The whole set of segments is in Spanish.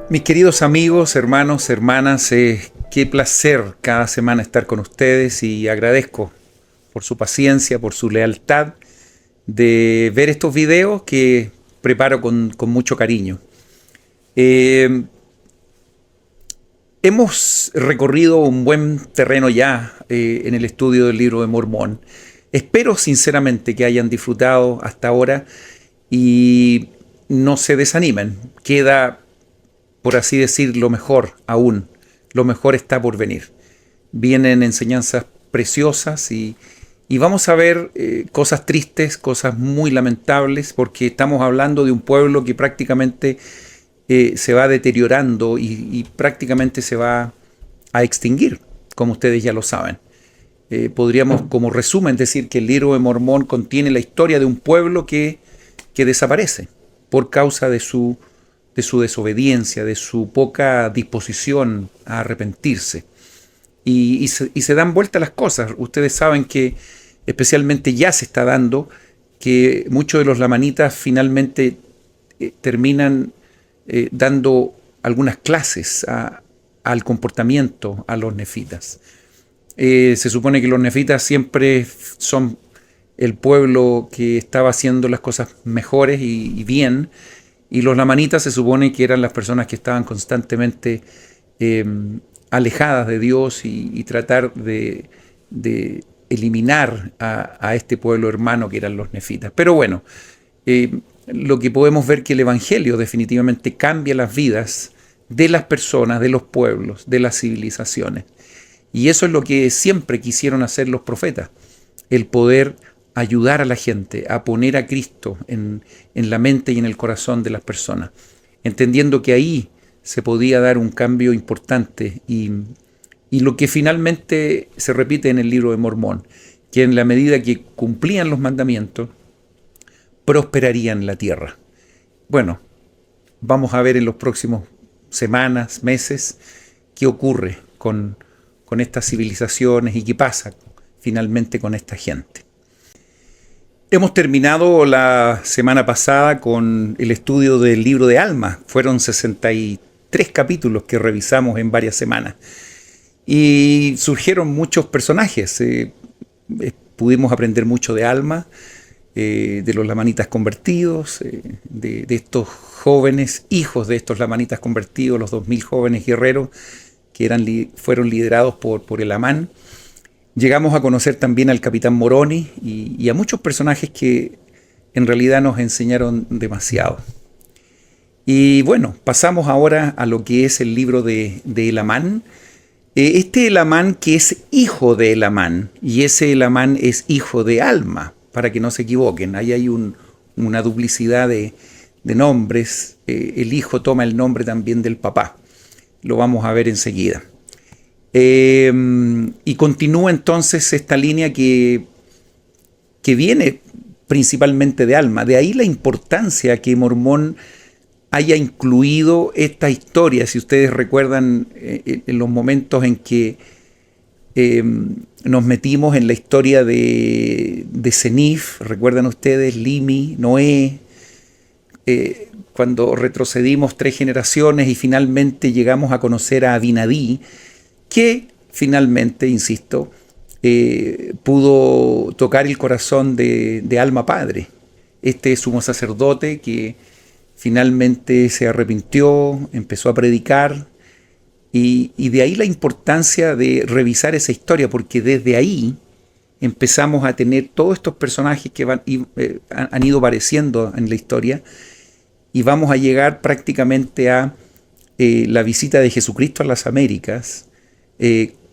Mis queridos amigos, hermanos, hermanas, qué placer cada semana estar con ustedes y agradezco por su paciencia, por su lealtad de ver estos videos que preparo con mucho cariño. Eh, Hemos recorrido un buen terreno ya en el estudio del libro de Mormón. Espero sinceramente que hayan disfrutado hasta ahora y no se desanimen. Queda, por así decir, lo mejor aún. Lo mejor está por venir. Vienen enseñanzas preciosas y vamos a ver cosas tristes, cosas muy lamentables, porque estamos hablando de un pueblo que prácticamente se va deteriorando y prácticamente se va a extinguir, como ustedes ya lo saben. Podríamos como resumen decir que el libro de Mormón contiene la historia de un pueblo que desaparece por causa de su desobediencia, de su poca disposición a arrepentirse. Y se dan vuelta las cosas. Ustedes saben que especialmente ya se está dando que muchos de los lamanitas finalmente terminan dando algunas clases al comportamiento a los nefitas. Se supone que los nefitas siempre son el pueblo que estaba haciendo las cosas mejores y bien, y los lamanitas se supone que eran las personas que estaban constantemente alejadas de Dios y tratar de eliminar a este pueblo hermano que eran los nefitas. Pero bueno, lo que podemos ver que el Evangelio definitivamente cambia las vidas de las personas, de los pueblos, de las civilizaciones. Y eso es lo que siempre quisieron hacer los profetas, el poder ayudar a la gente a poner a Cristo en la mente y en el corazón de las personas, entendiendo que ahí se podía dar un cambio importante y lo que finalmente se repite en el libro de Mormón, que en la medida que cumplían los mandamientos, prosperarían la tierra. Bueno, vamos a ver en los próximos semanas, meses, qué ocurre con estas civilizaciones y qué pasa finalmente con esta gente. Hemos terminado la semana pasada con el estudio del libro de Alma. Fueron 63 capítulos que revisamos en varias semanas. Y surgieron muchos personajes. Pudimos aprender mucho de Alma, de los lamanitas convertidos, de estos jóvenes, hijos de estos lamanitas convertidos, los 2000 jóvenes guerreros que fueron liderados por el Amán. Llegamos a conocer también al capitán Moroni y a muchos personajes que en realidad nos enseñaron demasiado. Y bueno, pasamos ahora a lo que es el libro de Elamán. Este Elamán que es hijo de Elamán, y ese Elamán es hijo de Alma, para que no se equivoquen. Ahí hay una duplicidad de nombres. El hijo toma el nombre también del papá. Lo vamos a ver enseguida. Y continúa entonces esta línea que viene principalmente de Alma. De ahí la importancia que Mormón haya incluido esta historia. Si ustedes recuerdan en los momentos en que nos metimos en la historia de Senif, recuerdan ustedes, Limi, Noé, cuando retrocedimos 3 generaciones y finalmente llegamos a conocer a Abinadí, que finalmente, insisto, pudo tocar el corazón de Alma Padre, este sumo sacerdote que finalmente se arrepintió, empezó a predicar, y de ahí la importancia de revisar esa historia, porque desde ahí empezamos a tener todos estos personajes que han ido apareciendo en la historia, y vamos a llegar prácticamente a la visita de Jesucristo a las Américas,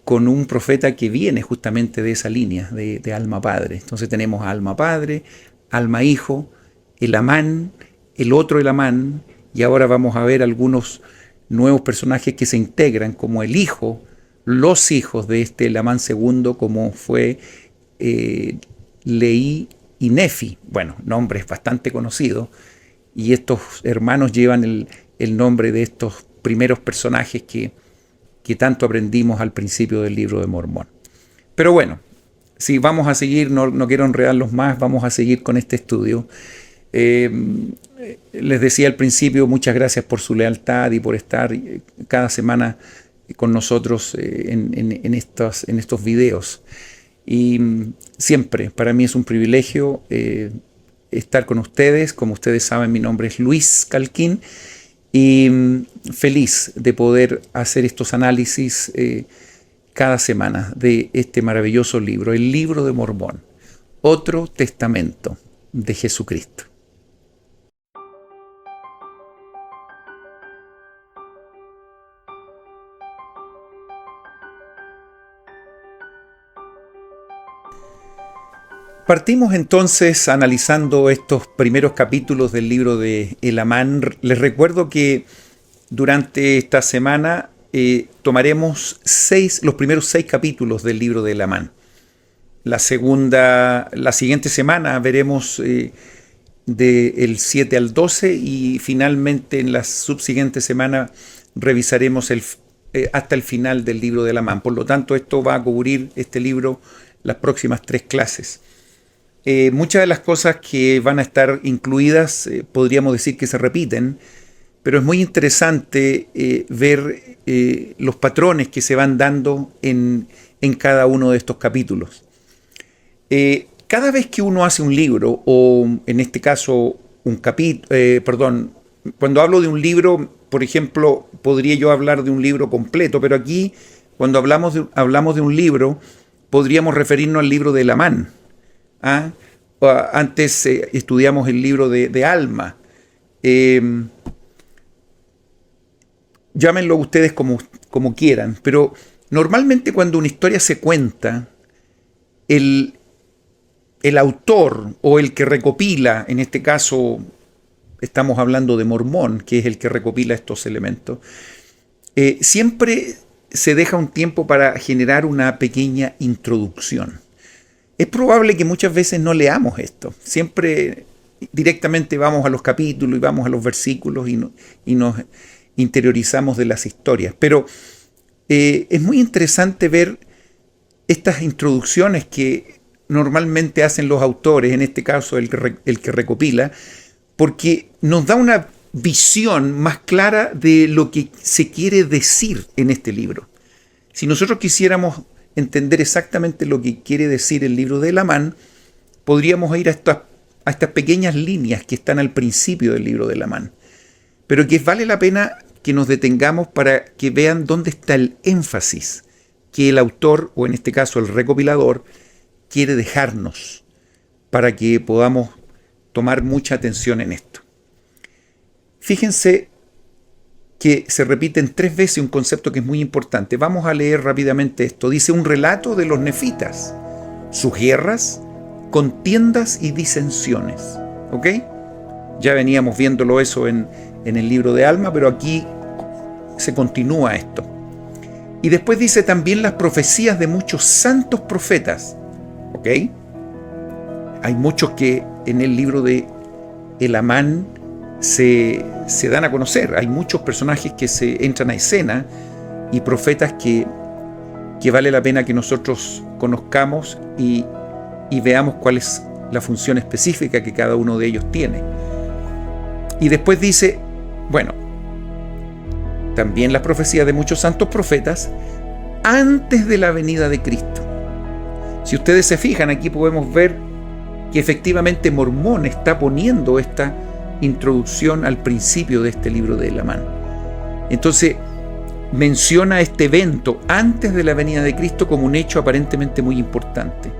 con un profeta que viene justamente de esa línea de Alma Padre. Entonces tenemos a Alma Padre, Alma Hijo, Elamán, el otro Elamán, y ahora vamos a ver algunos nuevos personajes que se integran como el hijo, los hijos de este Elamán segundo, como fue Leí y Nefi. Bueno, nombres bastante conocidos, y estos hermanos llevan el nombre de estos primeros personajes que tanto aprendimos al principio del libro de Mormón. Pero bueno, si vamos a seguir, no quiero enredarlos más, vamos a seguir con este estudio. les decía al principio, muchas gracias por su lealtad y por estar cada semana con nosotros en estos videos. Y siempre, para mí es un privilegio estar con ustedes. Como ustedes saben, mi nombre es Luis Calquín y feliz de poder hacer estos análisis cada semana de este maravilloso libro, el Libro de Mormón, otro testamento de Jesucristo. Partimos entonces analizando estos primeros capítulos del libro de Elamán. Les recuerdo que durante esta semana tomaremos los primeros 6 capítulos del libro de Elamán. La siguiente semana veremos del 7 al 12 y finalmente en la subsiguiente semana revisaremos hasta el final del libro de Elamán. Por lo tanto, esto va a cubrir este libro las próximas 3 clases. Muchas de las cosas que van a estar incluidas podríamos decir que se repiten, pero es muy interesante ver los patrones que se van dando en cada uno de estos capítulos. Cada vez que uno hace un libro, o en este caso un capítulo, cuando hablo de un libro, por ejemplo, podría yo hablar de un libro completo, pero aquí cuando hablamos de un libro, podríamos referirnos al libro de Elamán. Antes estudiamos el libro de Alma. Llámenlo ustedes como quieran, pero normalmente cuando una historia se cuenta, el autor o el que recopila, en este caso estamos hablando de Mormón, que es el que recopila estos elementos, siempre se deja un tiempo para generar una pequeña introducción. Es probable que muchas veces no leamos esto. Siempre directamente vamos a los capítulos y vamos a los versículos y nos interiorizamos de las historias. Pero es muy interesante ver estas introducciones que normalmente hacen los autores, en este caso el que recopila, porque nos da una visión más clara de lo que se quiere decir en este libro. Si nosotros quisiéramos entender exactamente lo que quiere decir el libro de Elamán, podríamos ir a estas pequeñas líneas que están al principio del libro de Elamán, pero que vale la pena que nos detengamos para que vean dónde está el énfasis que el autor, o en este caso el recopilador, quiere dejarnos para que podamos tomar mucha atención en esto. Fíjense que se repiten 3 veces un concepto que es muy importante. Vamos a leer rápidamente esto. Dice: un relato de los nefitas, sus guerras, contiendas y disensiones. ¿Ok? Ya veníamos viéndolo eso en el libro de Alma, pero aquí se continúa esto. Y después dice también las profecías de muchos santos profetas. ¿Ok? Hay muchos que en el libro de Elamán se dan a conocer. Hay muchos personajes que se entran a escena y profetas que vale la pena que nosotros conozcamos y veamos cuál es la función específica que cada uno de ellos tiene. Y después dice, bueno, también las profecías de muchos santos profetas antes de la venida de Cristo. Si ustedes se fijan, aquí podemos ver que efectivamente Mormón está poniendo esta introducción al principio de este libro de Elamán. Entonces menciona este evento antes de la venida de Cristo como un hecho aparentemente muy importante.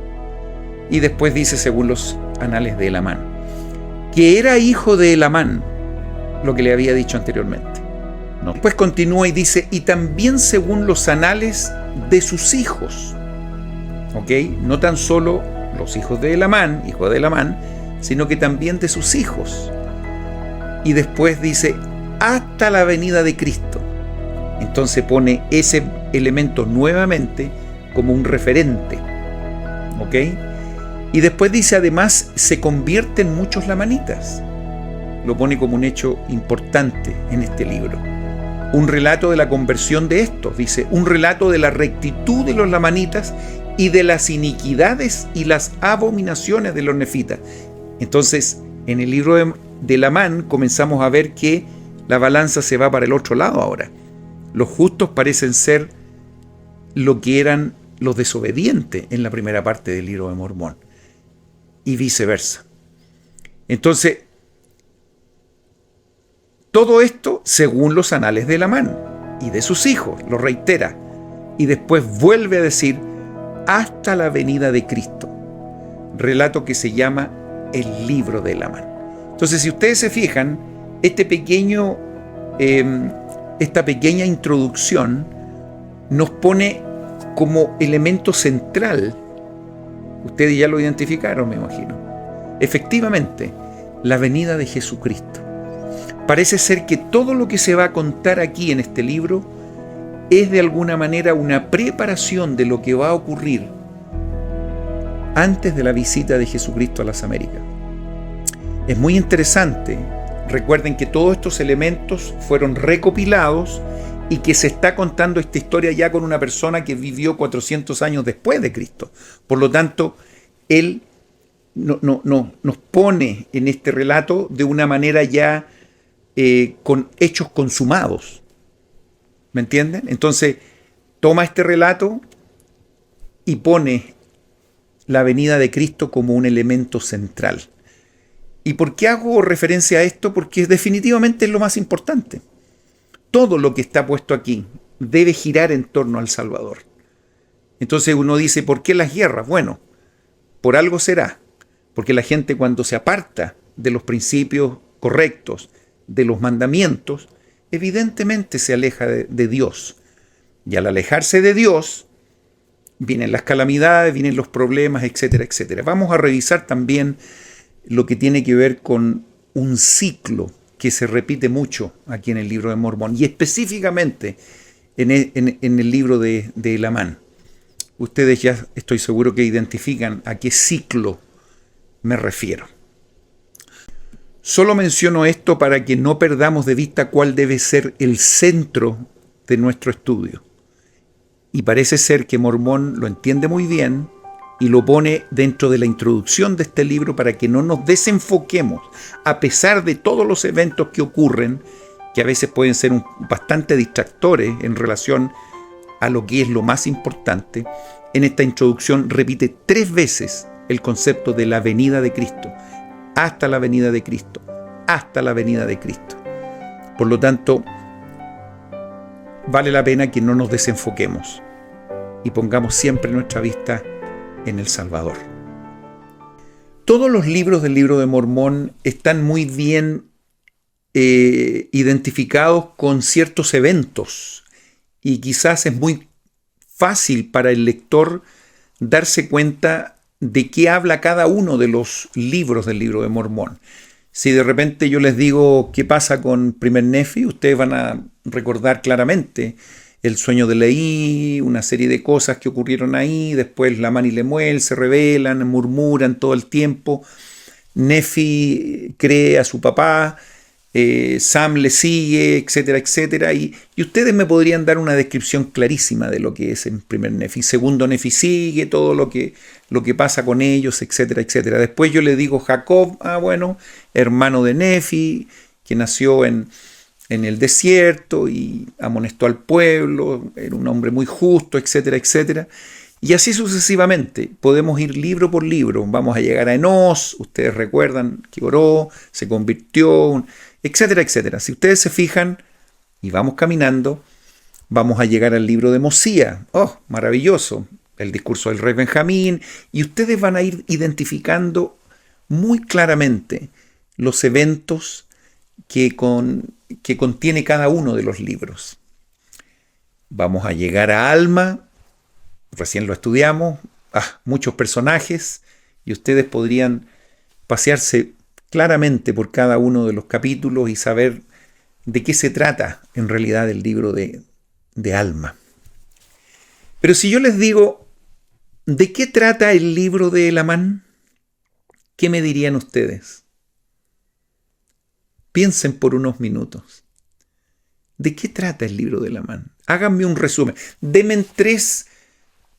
Y después dice, según los anales de Elamán, que era hijo de Elamán, lo que le había dicho anteriormente. No. Después continúa y dice, y también según los anales de sus hijos. ¿Ok? No tan solo los hijos de Elamán, hijo de Elamán, sino que también de sus hijos. Y después dice, hasta la venida de Cristo. Entonces pone ese elemento nuevamente como un referente. ¿Ok? Y después dice, además, se convierten muchos lamanitas. Lo pone como un hecho importante en este libro. Un relato de la conversión de estos. Dice, un relato de la rectitud de los lamanitas y de las iniquidades y las abominaciones de los nefitas. Entonces, en el libro del Amán comenzamos a ver que la balanza se va para el otro lado ahora. Los justos parecen ser lo que eran los desobedientes en la primera parte del libro de Mormón, y viceversa. Entonces, todo esto según los anales del Amán y de sus hijos, lo reitera, y después vuelve a decir hasta la venida de Cristo, relato que se llama el libro del Amán. Entonces, si ustedes se fijan, esta pequeña introducción nos pone como elemento central, ustedes ya lo identificaron, me imagino, efectivamente, la venida de Jesucristo. Parece ser que todo lo que se va a contar aquí en este libro es de alguna manera una preparación de lo que va a ocurrir antes de la visita de Jesucristo a las Américas. Es muy interesante. Recuerden que todos estos elementos fueron recopilados y que se está contando esta historia ya con una persona que vivió 400 años después de Cristo. Por lo tanto, él nos pone en este relato de una manera ya con hechos consumados. ¿Me entienden? Entonces, toma este relato y pone la venida de Cristo como un elemento central. ¿Y por qué hago referencia a esto? Porque definitivamente es lo más importante. Todo lo que está puesto aquí debe girar en torno al Salvador. Entonces uno dice, ¿por qué las guerras? Bueno, por algo será. Porque la gente, cuando se aparta de los principios correctos, de los mandamientos, evidentemente se aleja de Dios. Y al alejarse de Dios, vienen las calamidades, vienen los problemas, etcétera, etcétera. Vamos a revisar también lo que tiene que ver con un ciclo que se repite mucho aquí en el libro de Mormón, y específicamente en el libro de El Amán. Ustedes ya estoy seguro que identifican a qué ciclo me refiero. Solo menciono esto para que no perdamos de vista cuál debe ser el centro de nuestro estudio. Y parece ser que Mormón lo entiende muy bien y lo pone dentro de la introducción de este libro para que no nos desenfoquemos, a pesar de todos los eventos que ocurren, que a veces pueden ser bastante distractores en relación a lo que es lo más importante. En esta introducción repite 3 veces el concepto de la venida de Cristo, hasta la venida de Cristo, hasta la venida de Cristo. Por lo tanto, vale la pena que no nos desenfoquemos y pongamos siempre nuestra vista en el Salvador. Todos los libros del libro de Mormón están muy bien identificados con ciertos eventos, y quizás es muy fácil para el lector darse cuenta de qué habla cada uno de los libros del libro de Mormón. Si de repente yo les digo qué pasa con Primer Nefi, ustedes van a recordar claramente el sueño de Leí, una serie de cosas que ocurrieron ahí. Después Lamán y Lemuel se rebelan, murmuran todo el tiempo. Nefi cree a su papá, Sam le sigue, etcétera, etcétera. Y ustedes me podrían dar una descripción clarísima de lo que es en Primer Nefi. Segundo Nefi sigue, todo lo que pasa con ellos, etcétera, etcétera. Después yo le digo Jacob, hermano de Nefi, que nació en el desierto y amonestó al pueblo, era un hombre muy justo, etcétera, etcétera. Y así sucesivamente, podemos ir libro por libro. Vamos a llegar a Enós, ustedes recuerdan que oró, se convirtió, etcétera, etcétera. Si ustedes se fijan y vamos caminando, vamos a llegar al libro de Mosías. ¡Oh, maravilloso! El discurso del rey Benjamín, y ustedes van a ir identificando muy claramente los eventos que contiene cada uno de los libros. Vamos a llegar a Alma, recién lo estudiamos, muchos personajes, y ustedes podrían pasearse claramente por cada uno de los capítulos y saber de qué se trata en realidad el libro de Alma. Pero si yo les digo, ¿de qué trata el libro de El Amán? ¿Qué me dirían ustedes? Piensen por unos minutos. ¿De qué trata el libro de El Amán? Háganme un resumen. Denme tres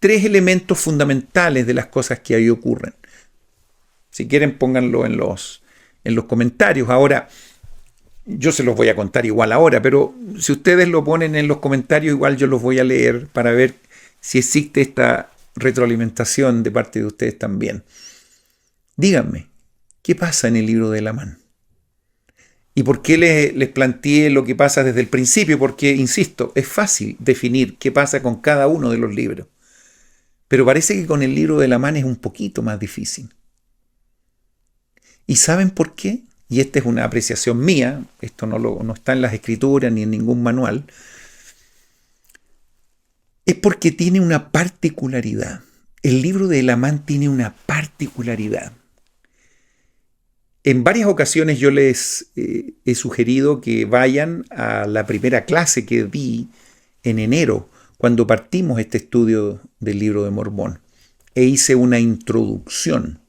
elementos fundamentales de las cosas que ahí ocurren. Si quieren, pónganlo en en los comentarios. Ahora, yo se los voy a contar igual ahora, pero si ustedes lo ponen en los comentarios, igual yo los voy a leer para ver si existe esta retroalimentación de parte de ustedes también. Díganme, ¿qué pasa en el libro de Lamán? ¿Y por qué les planteé lo que pasa desde el principio? Porque, insisto, es fácil definir qué pasa con cada uno de los libros. Pero parece que con el libro de Lamán es un poquito más difícil. ¿Y saben por qué? Y esta es una apreciación mía, esto no está en las escrituras ni en ningún manual. Es porque tiene una particularidad. El libro de Lamán tiene una particularidad. En varias ocasiones yo les he sugerido que vayan a la primera clase que di en enero, cuando partimos este estudio del libro de Mormón, e hice una introducción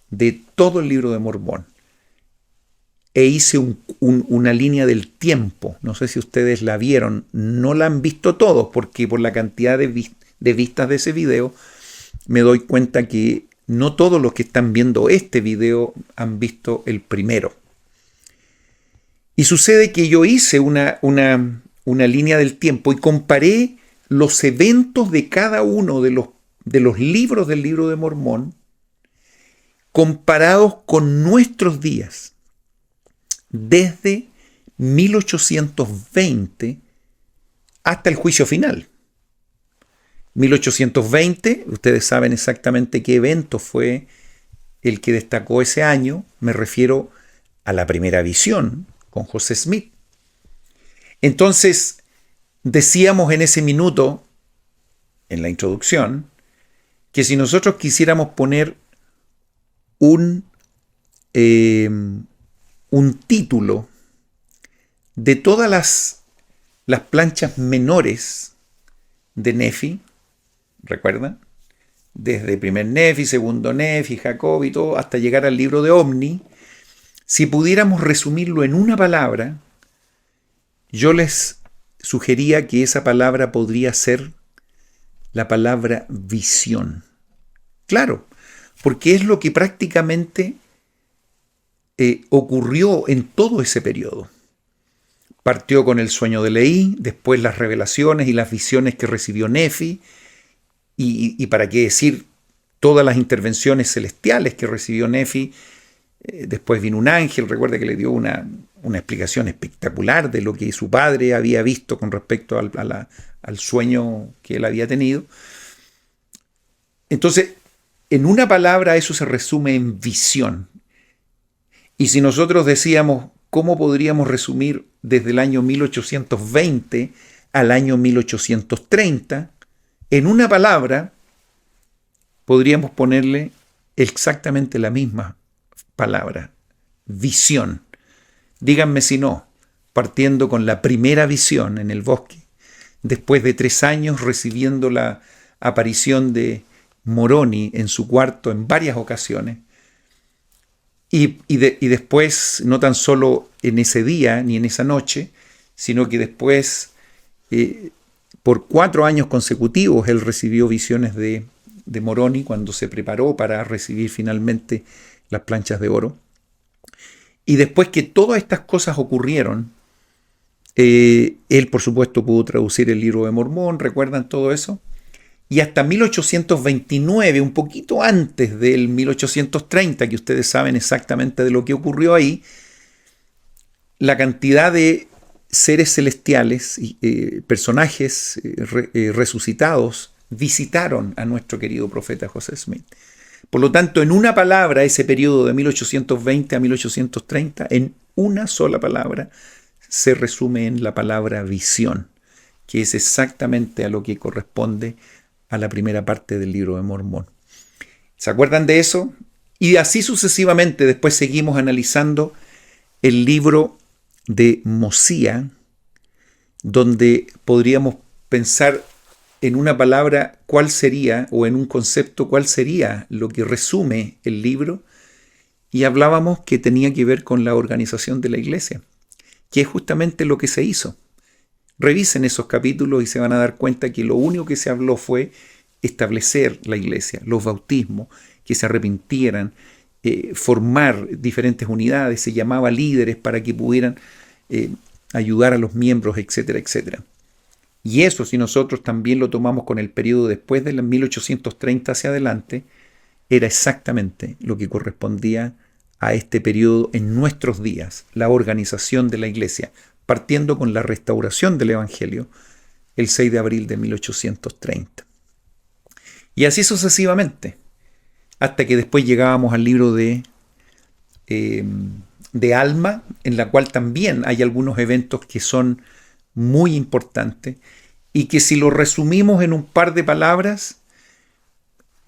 de todo el libro de Mormón, e hice una línea del tiempo. No sé si ustedes la vieron, no la han visto todos, porque por la cantidad de vistas de ese video, me doy cuenta que no todos los que están viendo este video han visto el primero. Y sucede que yo hice una línea del tiempo y comparé los eventos de cada uno de los libros del libro de Mormón comparados con nuestros días, desde 1820 hasta el juicio final. 1820, ustedes saben exactamente qué evento fue el que destacó ese año. Me refiero a la primera visión con José Smith. Entonces, decíamos en ese minuto, en la introducción, que si nosotros quisiéramos poner un título de todas las planchas menores de Nefi, ¿recuerdan? Desde primer Nefi, segundo Nefi, Jacob y todo, hasta llegar al libro de Omni, si pudiéramos resumirlo en una palabra, yo les sugería que esa palabra podría ser la palabra visión. Claro, porque es lo que prácticamente ocurrió en todo ese periodo. Partió con el sueño de Leí, después las revelaciones y las visiones que recibió Nefi, y para qué decir todas las intervenciones celestiales que recibió Nefi. Después vino un ángel, recuerda que le dio una explicación espectacular de lo que su padre había visto con respecto al sueño que él había tenido. Entonces, en una palabra eso se resume en visión. Y si nosotros decíamos cómo podríamos resumir desde el año 1820 al año 1830, en una palabra podríamos ponerle exactamente la misma palabra, visión. Díganme si no, partiendo con la primera visión en el bosque, después de 3 años recibiendo la aparición de Moroni en su cuarto en varias ocasiones, y después, no tan solo en ese día ni en esa noche, sino que después, por 4 años consecutivos, él recibió visiones de Moroni cuando se preparó para recibir finalmente las planchas de oro. Y después que todas estas cosas ocurrieron, él por supuesto pudo traducir el libro de Mormón, ¿recuerdan todo eso? Y hasta 1829, un poquito antes del 1830, que ustedes saben exactamente de lo que ocurrió ahí, la cantidad de seres celestiales, personajes resucitados, visitaron a nuestro querido profeta José Smith. Por lo tanto, en una palabra, ese periodo de 1820 a 1830, en una sola palabra, se resume en la palabra visión, que es exactamente a lo que corresponde a la primera parte del libro de Mormón. ¿Se acuerdan de eso? Y así sucesivamente, después seguimos analizando el libro de Mosía, donde podríamos pensar en una palabra cuál sería, o en un concepto cuál sería lo que resume el libro, y hablábamos que tenía que ver con la organización de la iglesia, que es justamente lo que se hizo. Revisen esos capítulos y se van a dar cuenta que lo único que se habló fue establecer la iglesia, los bautismos, que se arrepintieran, formar diferentes unidades, se llamaba líderes para que pudieran ayudar a los miembros, etcétera, etcétera. Y eso, si nosotros también lo tomamos con el periodo después de 1830 hacia adelante, era exactamente lo que correspondía a este periodo en nuestros días, la organización de la Iglesia, partiendo con la restauración del Evangelio el 6 de abril de 1830. Y así sucesivamente, hasta que después llegábamos al libro de Alma, en la cual también hay algunos eventos que son muy importantes y que si lo resumimos en un par de palabras,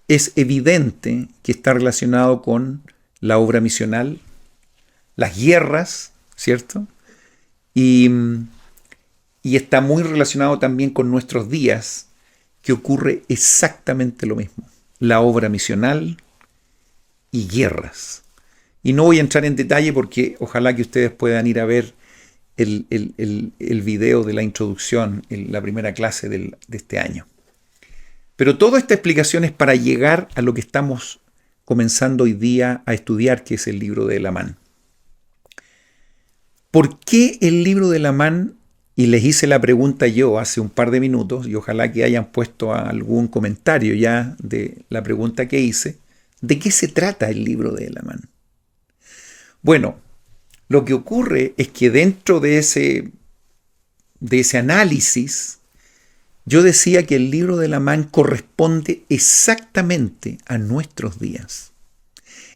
es evidente que está relacionado con la obra misional, las guerras, ¿cierto? Y está muy relacionado también con nuestros días, que ocurre exactamente lo mismo. La obra misional y guerras. Y no voy a entrar en detalle porque ojalá que ustedes puedan ir a ver el video de la introducción en la primera clase de este año. Pero toda esta explicación es para llegar a lo que estamos comenzando hoy día a estudiar, que es el libro de Elamán. ¿Por qué el libro de Elamán? Y les hice la pregunta yo hace un par de minutos, y ojalá que hayan puesto algún comentario ya de la pregunta que hice. ¿De qué se trata el libro de Elamán? Bueno, lo que ocurre es que dentro de ese análisis, yo decía que el libro de Elamán corresponde exactamente a nuestros días.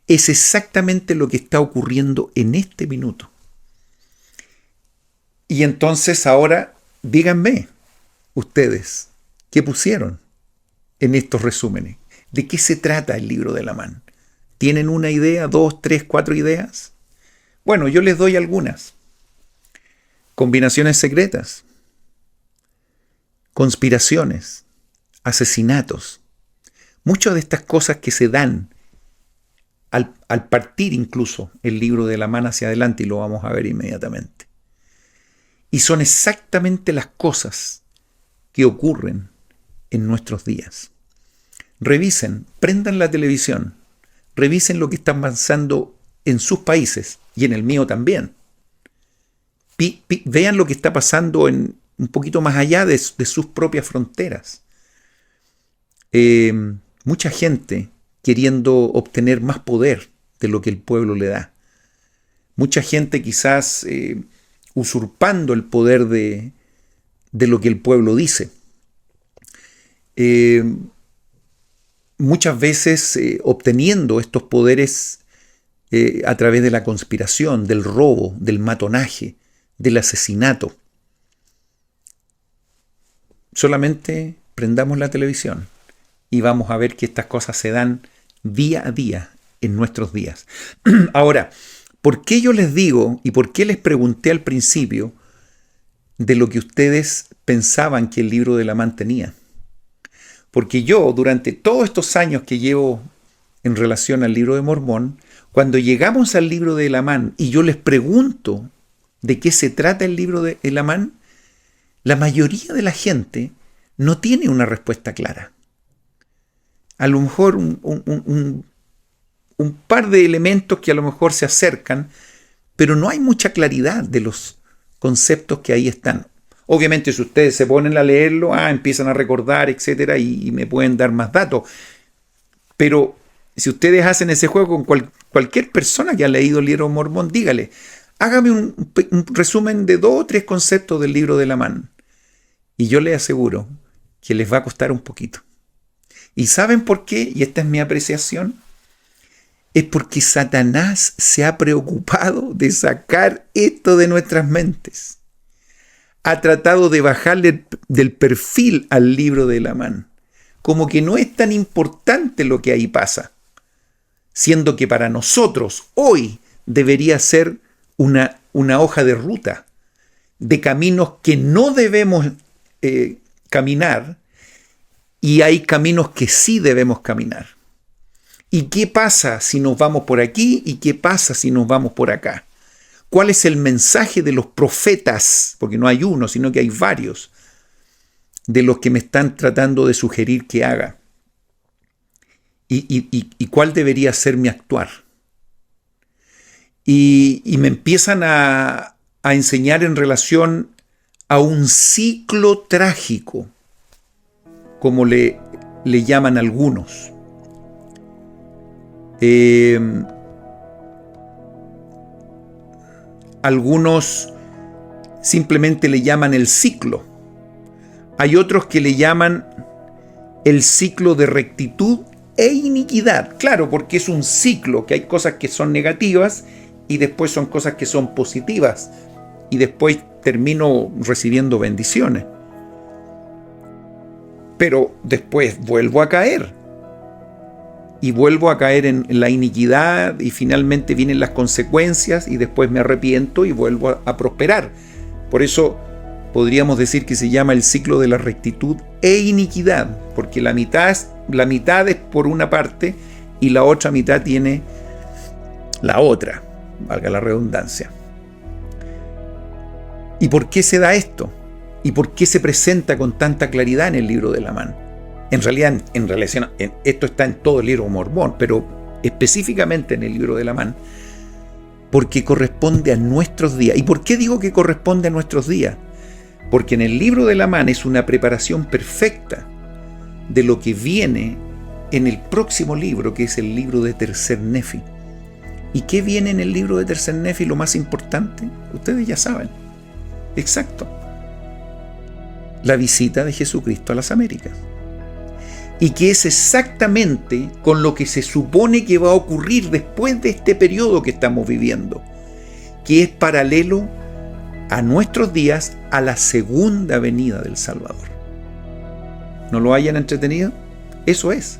Es exactamente lo que está ocurriendo en este minuto. Y entonces ahora díganme ustedes, ¿qué pusieron en estos resúmenes? ¿De qué se trata el libro de Elamán? ¿Tienen una idea, 2, 3, 4 ideas? Bueno, yo les doy algunas. Combinaciones secretas, conspiraciones, asesinatos. Muchas de estas cosas que se dan al partir incluso el libro de Elamán hacia adelante, y lo vamos a ver inmediatamente. Y son exactamente las cosas que ocurren en nuestros días. Revisen, prendan la televisión, revisen lo que está pasando en sus países y en el mío también. Vean lo que está pasando un poquito más allá de sus propias fronteras. Mucha gente queriendo obtener más poder de lo que el pueblo le da. Mucha gente quizás usurpando el poder de lo que el pueblo dice. Muchas veces obteniendo estos poderes a través de la conspiración, del robo, del matonaje, del asesinato. Solamente prendamos la televisión y vamos a ver que estas cosas se dan día a día en nuestros días. Ahora, ¿por qué yo les digo y por qué les pregunté al principio de lo que ustedes pensaban que el libro de Elamán tenía? Porque yo, durante todos estos años que llevo en relación al libro de Mormón, cuando llegamos al libro de Elamán y yo les pregunto de qué se trata el libro de Elamán, la mayoría de la gente no tiene una respuesta clara. A lo mejor un par de elementos que a lo mejor se acercan, pero no hay mucha claridad de los conceptos que ahí están. Obviamente, si ustedes se ponen a leerlo, empiezan a recordar, etcétera, y me pueden dar más datos. Pero si ustedes hacen ese juego con cualquier persona que ha leído el libro de Mormón, dígale, hágame un resumen de 2 o 3 conceptos del libro de Elamán. Y yo les aseguro que les va a costar un poquito. ¿Y saben por qué? Y esta es mi apreciación. Es porque Satanás se ha preocupado de sacar esto de nuestras mentes. Ha tratado de bajarle del perfil al libro de Elamán. Como que no es tan importante lo que ahí pasa. Siendo que para nosotros hoy debería ser una hoja de ruta de caminos que no debemos caminar, y hay caminos que sí debemos caminar. ¿Y qué pasa si nos vamos por aquí? ¿Y qué pasa si nos vamos por acá? ¿Cuál es el mensaje de los profetas? Porque no hay uno, sino que hay varios, de los que me están tratando de sugerir que haga. ¿Y cuál debería ser mi actuar? y me empiezan a enseñar en relación a un ciclo trágico, como le llaman algunos. Algunos simplemente le llaman el ciclo. Hay otros que le llaman el ciclo de rectitud e iniquidad. Claro, porque es un ciclo, que hay cosas que son negativas y después son cosas que son positivas. Y después termino recibiendo bendiciones. Pero después vuelvo a caer. Y vuelvo a caer en la iniquidad y finalmente vienen las consecuencias y después me arrepiento y vuelvo a prosperar. Por eso podríamos decir que se llama el ciclo de la rectitud e iniquidad, porque la mitad es por una parte y la otra mitad tiene la otra, valga la redundancia. ¿Y por qué se da esto? ¿Y por qué se presenta con tanta claridad en el libro de Lamán? En realidad, esto está en todo el libro de Mormón, pero específicamente en el libro de Lamán, porque corresponde a nuestros días. ¿Y por qué digo que corresponde a nuestros días? Porque en el libro de Lamán es una preparación perfecta de lo que viene en el próximo libro, que es el libro de Tercer Nefi. ¿Y qué viene en el libro de Tercer Nefi? Lo más importante, ustedes ya saben. Exacto. La visita de Jesucristo a las Américas. Y que es exactamente con lo que se supone que va a ocurrir después de este periodo que estamos viviendo, que es paralelo a nuestros días, a la segunda venida del Salvador. ¿No lo hayan entretenido? Eso es,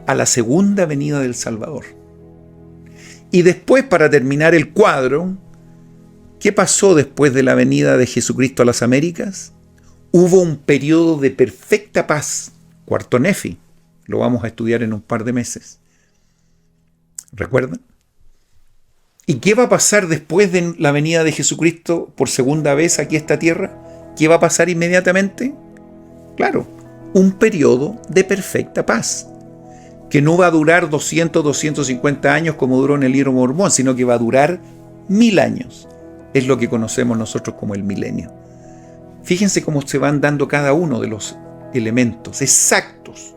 a la segunda venida del Salvador. Y después, para terminar el cuadro, ¿qué pasó después de la venida de Jesucristo a las Américas? Hubo un periodo de perfecta paz, cuarto Nefi. Lo vamos a estudiar en un par de meses. ¿Recuerdan? ¿Y qué va a pasar después de la venida de Jesucristo por segunda vez aquí a esta tierra? ¿Qué va a pasar inmediatamente? Claro, un periodo de perfecta paz, que no va a durar 200, 250 años como duró en el libro Mormón, sino que va a durar 1000 años. Es lo que conocemos nosotros como el milenio. Fíjense cómo se van dando cada uno de los elementos exactos.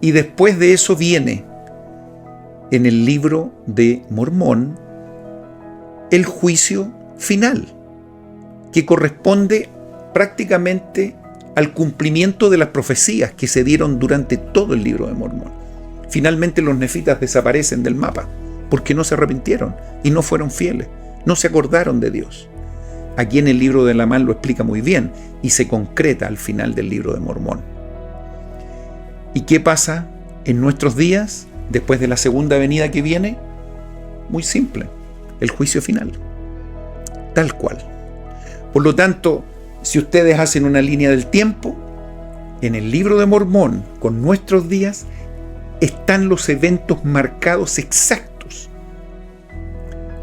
Y después de eso viene en el libro de Mormón el juicio final, que corresponde prácticamente al cumplimiento de las profecías que se dieron durante todo el libro de Mormón. Finalmente los nefitas desaparecen del mapa porque no se arrepintieron y no fueron fieles, no se acordaron de Dios. Aquí en el libro de Lamán lo explica muy bien y se concreta al final del libro de Mormón. ¿Y qué pasa en nuestros días después de la segunda venida que viene? Muy simple, el juicio final, tal cual. Por lo tanto, si ustedes hacen una línea del tiempo, en el libro de Mormón, con nuestros días, están los eventos marcados exactos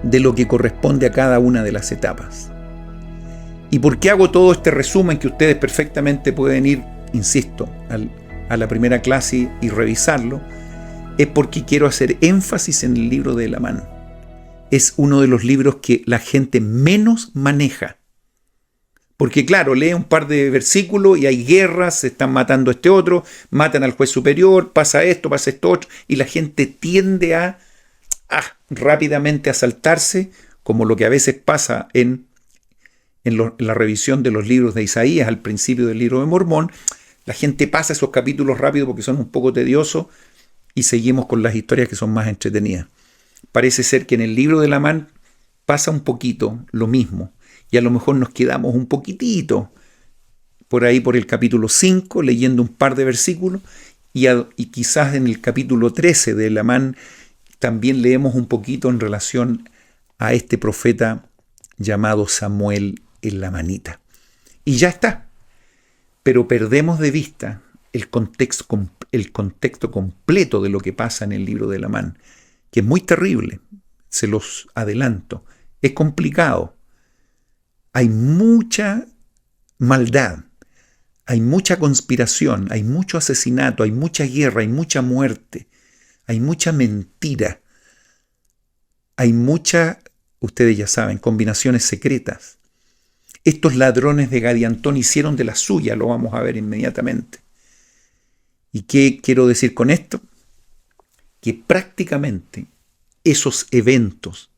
de lo que corresponde a cada una de las etapas. ¿Y por qué hago todo este resumen que ustedes perfectamente pueden ir, insisto, a la primera clase y revisarlo? Es porque quiero hacer énfasis en el libro de Lamán. Es uno de los libros que la gente menos maneja. Porque claro, lee un par de versículos y hay guerras, se están matando a este otro, matan al juez superior, pasa esto otro, y la gente tiende a rápidamente a saltarse, como lo que a veces pasa en la revisión de los libros de Isaías al principio del libro de Mormón. La gente pasa esos capítulos rápido porque son un poco tediosos y seguimos con las historias que son más entretenidas. Parece ser que en el libro de Lamán pasa un poquito lo mismo y a lo mejor nos quedamos un poquitito por ahí por el capítulo 5 leyendo un par de versículos y quizás en el capítulo 13 de Lamán también leemos un poquito en relación a este profeta llamado Samuel el Lamanita. Y ya está. Pero perdemos de vista el contexto completo de lo que pasa en el libro de Lamán, que es muy terrible, se los adelanto. Es complicado. Hay mucha maldad, hay mucha conspiración, hay mucho asesinato, hay mucha guerra, hay mucha muerte, hay mucha mentira. hay muchas, ustedes ya saben, combinaciones secretas. Estos ladrones de Gadiantón hicieron de la suya, lo vamos a ver inmediatamente. ¿Y qué quiero decir con esto? Que prácticamente esos eventos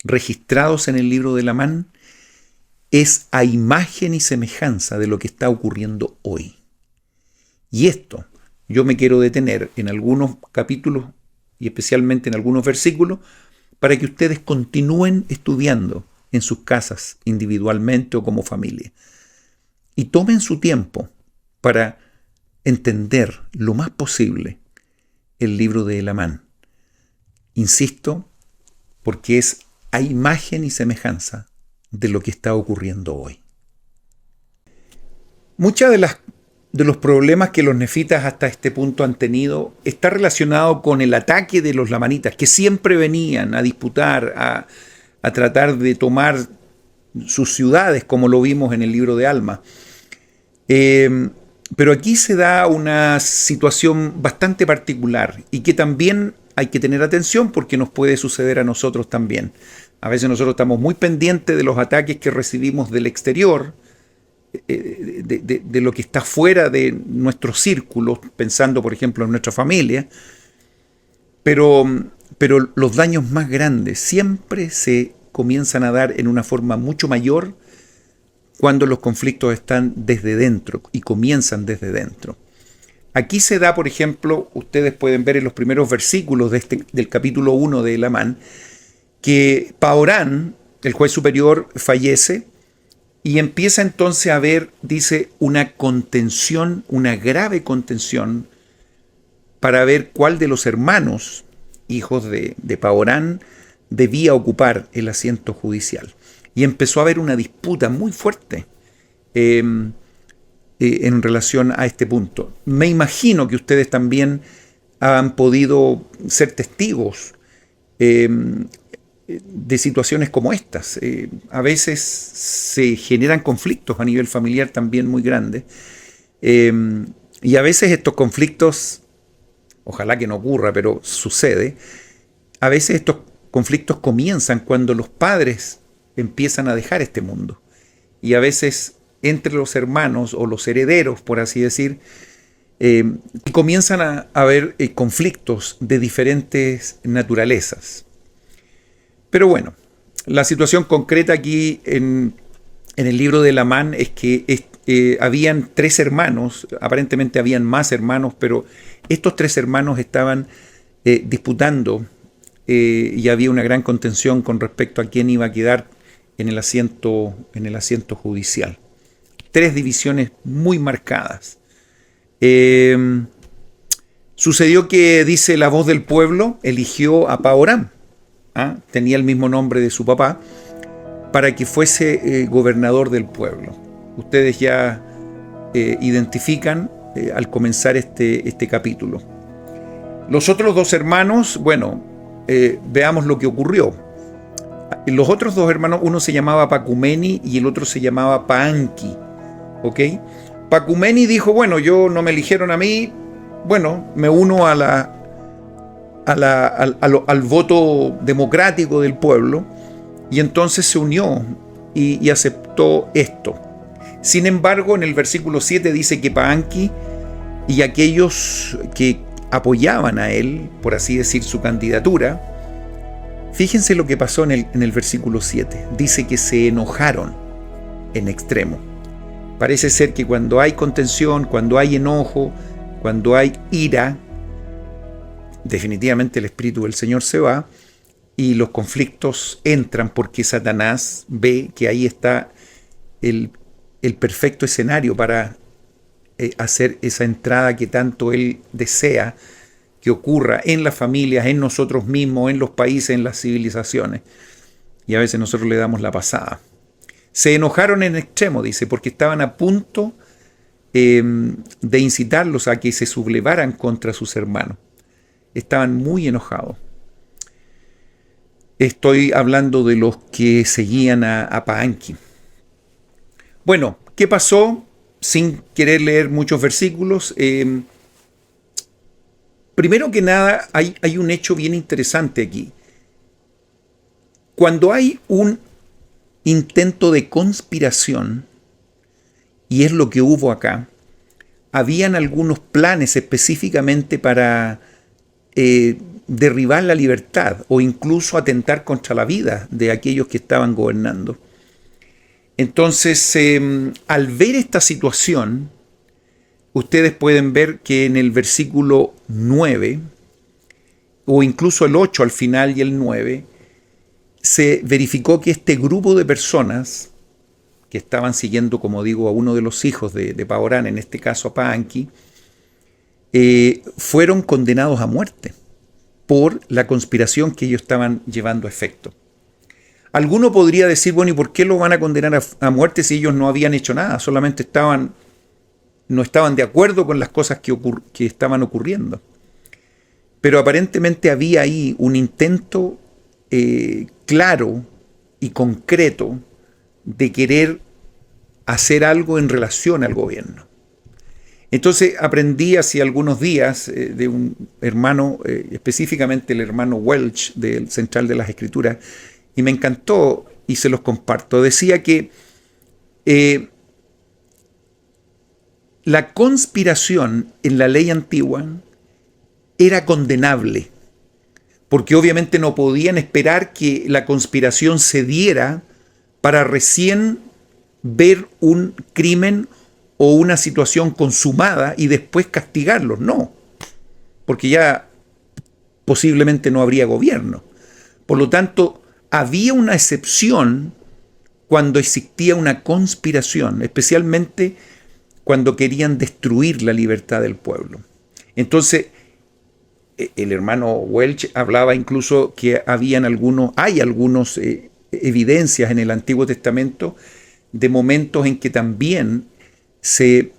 registrados en el libro de Lamán es a imagen y semejanza de lo que está ocurriendo hoy. Y esto yo me quiero detener en algunos capítulos y especialmente en algunos versículos para que ustedes continúen estudiando en sus casas individualmente o como familia. Y tomen su tiempo para entender lo más posible el libro de Lamán. Insisto, porque es a imagen y semejanza de lo que está ocurriendo hoy. Muchas de los problemas que los nefitas hasta este punto han tenido está relacionado con el ataque de los lamanitas, que siempre venían a disputar, a tratar de tomar sus ciudades, como lo vimos en el libro de Alma. Pero aquí se da una situación bastante particular y que también hay que tener atención porque nos puede suceder a nosotros también. A veces nosotros estamos muy pendientes de los ataques que recibimos del exterior, de lo que está fuera de nuestros círculos, pensando por ejemplo en nuestra familia, pero los daños más grandes siempre se comienzan a dar en una forma mucho mayor cuando los conflictos están desde dentro y comienzan desde dentro. Aquí se da, por ejemplo, ustedes pueden ver en los primeros versículos del capítulo 1 de Lamán, que Paorán, el juez superior, fallece y empieza entonces a haber, dice, una contención, una grave contención para ver cuál de los hermanos, hijos de Paorán, debía ocupar el asiento judicial. Y empezó a haber una disputa muy fuerte en relación a este punto. Me imagino que ustedes también han podido ser testigos de situaciones como estas. A veces se generan conflictos a nivel familiar también muy grandes. Y a veces estos conflictos, ojalá que no ocurra, pero sucede, a veces estos conflictos comienzan cuando los padres empiezan a dejar este mundo. Y a veces entre los hermanos o los herederos, por así decir, comienzan a haber conflictos de diferentes naturalezas. Pero bueno, la situación concreta aquí en el libro de Lamán es que habían 3 hermanos, aparentemente habían más hermanos, pero estos 3 hermanos estaban disputando y había una gran contención con respecto a quién iba a quedar en el asiento judicial. 3 divisiones muy marcadas. Sucedió que, dice, la voz del pueblo eligió a Paorán, tenía el mismo nombre de su papá, para que fuese gobernador del pueblo. Ustedes ya identifican al comenzar este capítulo. Los otros 2 hermanos, bueno, veamos lo que ocurrió. Los otros 2 hermanos, uno se llamaba Pacumeni y el otro se llamaba Paanqui. ¿Ok? Pacumeni dijo, bueno, yo no me eligieron a mí, bueno, me uno al voto democrático del pueblo, y entonces se unió y aceptó esto. Sin embargo, en el versículo 7 dice que Paanqui y aquellos que apoyaban a él, por así decir, su candidatura, fíjense lo que pasó en el versículo 7. Dice que se enojaron en extremo. Parece ser que cuando hay contención, cuando hay enojo, cuando hay ira, definitivamente el Espíritu del Señor se va y los conflictos entran porque Satanás ve que ahí está el perfecto escenario para hacer esa entrada que tanto él desea que ocurra en las familias, en nosotros mismos, en los países, en las civilizaciones. Y a veces nosotros le damos la pasada. Se enojaron en extremo, dice, porque estaban a punto de incitarlos a que se sublevaran contra sus hermanos. Estaban muy enojados. Estoy hablando de los que seguían a Paanqui. Bueno, ¿qué pasó? Sin querer leer muchos versículos, primero que nada hay un hecho bien interesante aquí. Cuando hay un intento de conspiración, y es lo que hubo acá, habían algunos planes específicamente para derribar la libertad o incluso atentar contra la vida de aquellos que estaban gobernando. Entonces, al ver esta situación, ustedes pueden ver que en el versículo 9, o incluso el 8 al final y el 9, se verificó que este grupo de personas que estaban siguiendo, como digo, a uno de los hijos de Paorán, en este caso a Paanqui, fueron condenados a muerte por la conspiración que ellos estaban llevando a efecto. Alguno podría decir, bueno, ¿y por qué lo van a condenar a muerte si ellos no habían hecho nada? Solamente no estaban de acuerdo con las cosas que estaban ocurriendo. Pero aparentemente había ahí un intento claro y concreto de querer hacer algo en relación al gobierno. Entonces aprendí hace algunos días de un hermano, específicamente el hermano Welch del Central de las Escrituras, y me encantó y se los comparto. Decía que la conspiración en la ley antigua era condenable, porque obviamente no podían esperar que la conspiración se diera para recién ver un crimen o una situación consumada y después castigarlos. No, porque ya posiblemente no habría gobierno. Por lo tanto, había una excepción cuando existía una conspiración, especialmente cuando querían destruir la libertad del pueblo. Entonces, el hermano Welch hablaba incluso que hay algunos evidencias en el Antiguo Testamento de momentos en que también se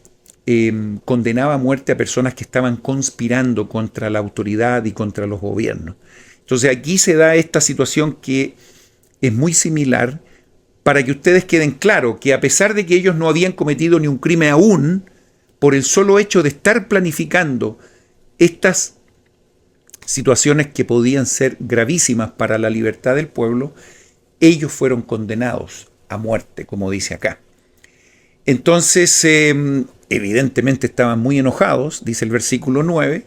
condenaba a muerte a personas que estaban conspirando contra la autoridad y contra los gobiernos. Entonces aquí se da esta situación que es muy similar, para que ustedes queden claros que a pesar de que ellos no habían cometido ni un crimen aún, por el solo hecho de estar planificando estas situaciones que podían ser gravísimas para la libertad del pueblo, ellos fueron condenados a muerte, como dice acá. Entonces, evidentemente estaban muy enojados, dice el versículo 9,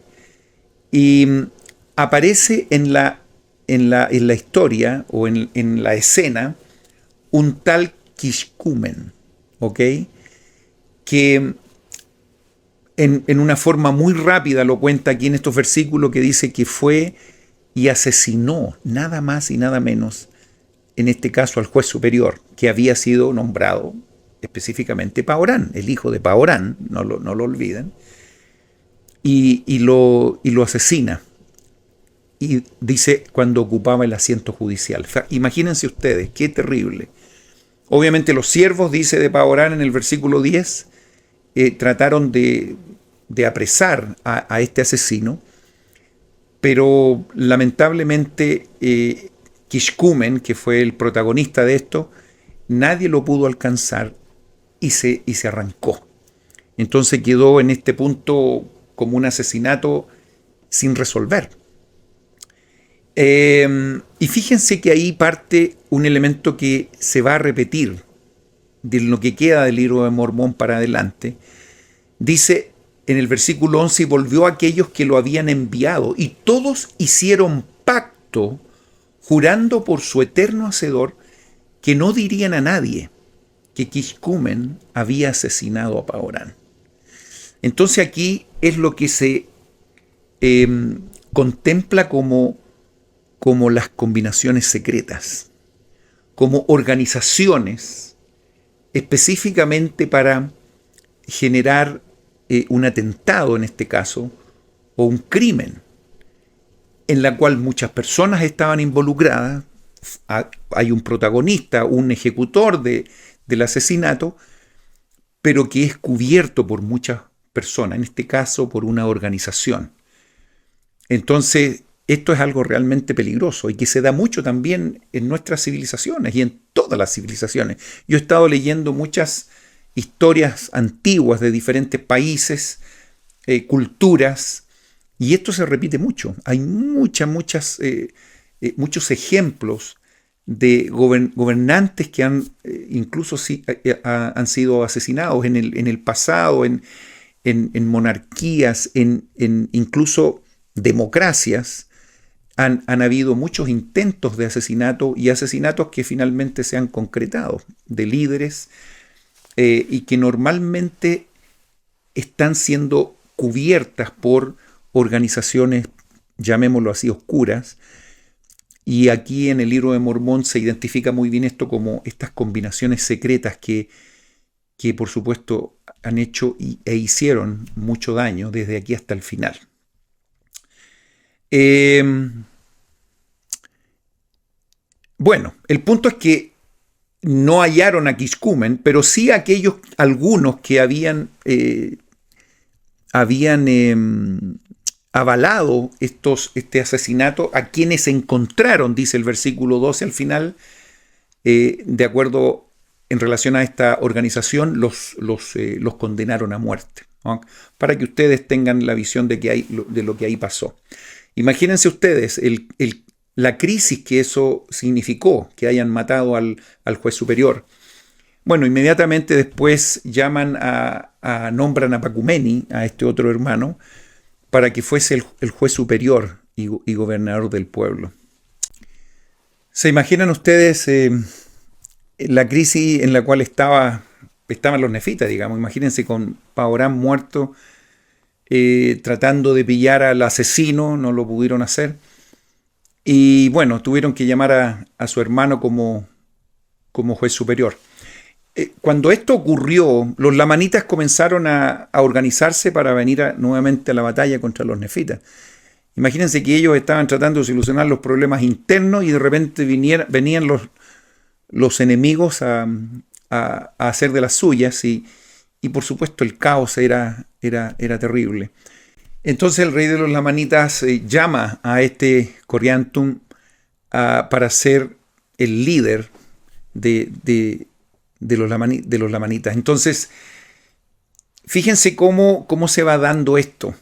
y aparece en la historia o en la escena un tal Kishkumen, ¿ok? Que en una forma muy rápida lo cuenta aquí en estos versículos, que dice que fue y asesinó nada más y nada menos, en este caso al juez superior, que había sido nombrado específicamente Paorán, el hijo de Paorán, no lo olviden, y lo asesina. Y dice cuando ocupaba el asiento judicial. Imagínense ustedes, qué terrible. Obviamente los siervos, dice de Paorán en el versículo 10, trataron de apresar a este asesino, pero lamentablemente Kishkumen, que fue el protagonista de esto, nadie lo pudo alcanzar y se arrancó. Entonces quedó en este punto como un asesinato sin resolver. Y fíjense que ahí parte un elemento que se va a repetir de lo que queda del libro de Mormón para adelante. Dice en el versículo 11, y volvió a aquellos que lo habían enviado, y todos hicieron pacto, jurando por su eterno Hacedor, que no dirían a nadie que Kishkumen había asesinado a Paorán. Entonces aquí es lo que se contempla como las combinaciones secretas, como organizaciones específicamente para generar un atentado, en este caso, o un crimen, en la cual muchas personas estaban involucradas. Hay un protagonista, un ejecutor del asesinato, pero que es cubierto por muchas personas, en este caso por una organización. Entonces, esto es algo realmente peligroso y que se da mucho también en nuestras civilizaciones y en todas las civilizaciones. Yo he estado leyendo muchas historias antiguas de diferentes países, culturas, y esto se repite mucho. Hay muchos ejemplos de gobernantes que han incluso han sido asesinados en el pasado, en monarquías, en incluso democracias. Han habido muchos intentos de asesinato y asesinatos que finalmente se han concretado, de líderes y que normalmente están siendo cubiertas por organizaciones, llamémoslo así, oscuras. Y aquí en el Libro de Mormón se identifica muy bien esto como estas combinaciones secretas que por supuesto han hecho e hicieron mucho daño desde aquí hasta el final. Bueno, el punto es que no hallaron a Kishkumen, pero sí algunos que habían avalado este asesinato, a quienes encontraron, dice el versículo 12 al final, de acuerdo en relación a esta organización, los condenaron a muerte, ¿no? Para que ustedes tengan la visión de lo que ahí pasó. Imagínense ustedes la crisis que eso significó, que hayan matado al juez superior. Bueno, inmediatamente después nombran a Pacumeni, a este otro hermano, para que fuese el juez superior y gobernador del pueblo. ¿Se imaginan ustedes la crisis en la cual estaban los nefitas, digamos? Imagínense con Pahorán muerto, tratando de pillar al asesino, no lo pudieron hacer. Y bueno, tuvieron que llamar a su hermano como juez superior. Cuando esto ocurrió, los lamanitas comenzaron a organizarse para venir nuevamente a la batalla contra los nefitas. Imagínense que ellos estaban tratando de solucionar los problemas internos y de repente venían los enemigos a hacer de las suyas y por supuesto el caos era terrible. Entonces el rey de los lamanitas llama a este Coriantum para ser el líder de los lamanitas. Entonces, fíjense cómo se va dando esto.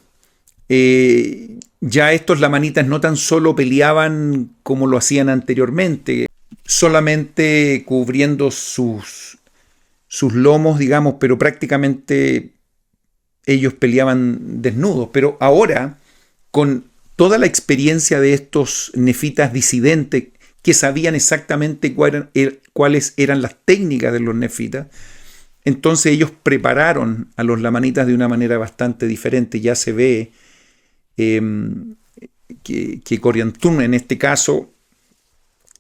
Ya estos lamanitas no tan solo peleaban como lo hacían anteriormente, solamente cubriendo sus lomos, digamos, pero prácticamente ellos peleaban desnudos. Pero ahora, con toda la experiencia de estos nefitas disidentes que sabían exactamente cuáles eran las técnicas de los nefitas, entonces ellos prepararon a los lamanitas de una manera bastante diferente. Ya se ve que Coriantum, en este caso,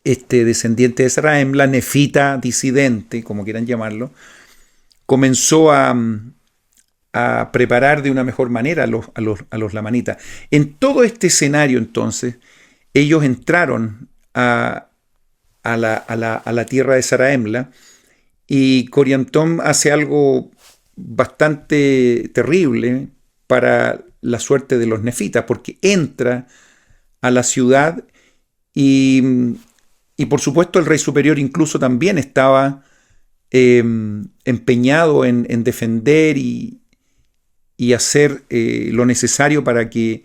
este descendiente de Saraemla, nefita disidente, como quieran llamarlo, comenzó a preparar de una mejor manera a los lamanitas. En todo este escenario, entonces, ellos entraron a la tierra de Saraemla y Coriantum hace algo bastante terrible para la suerte de los nefitas, porque entra a la ciudad y por supuesto el rey superior incluso también estaba empeñado en defender y hacer lo necesario para que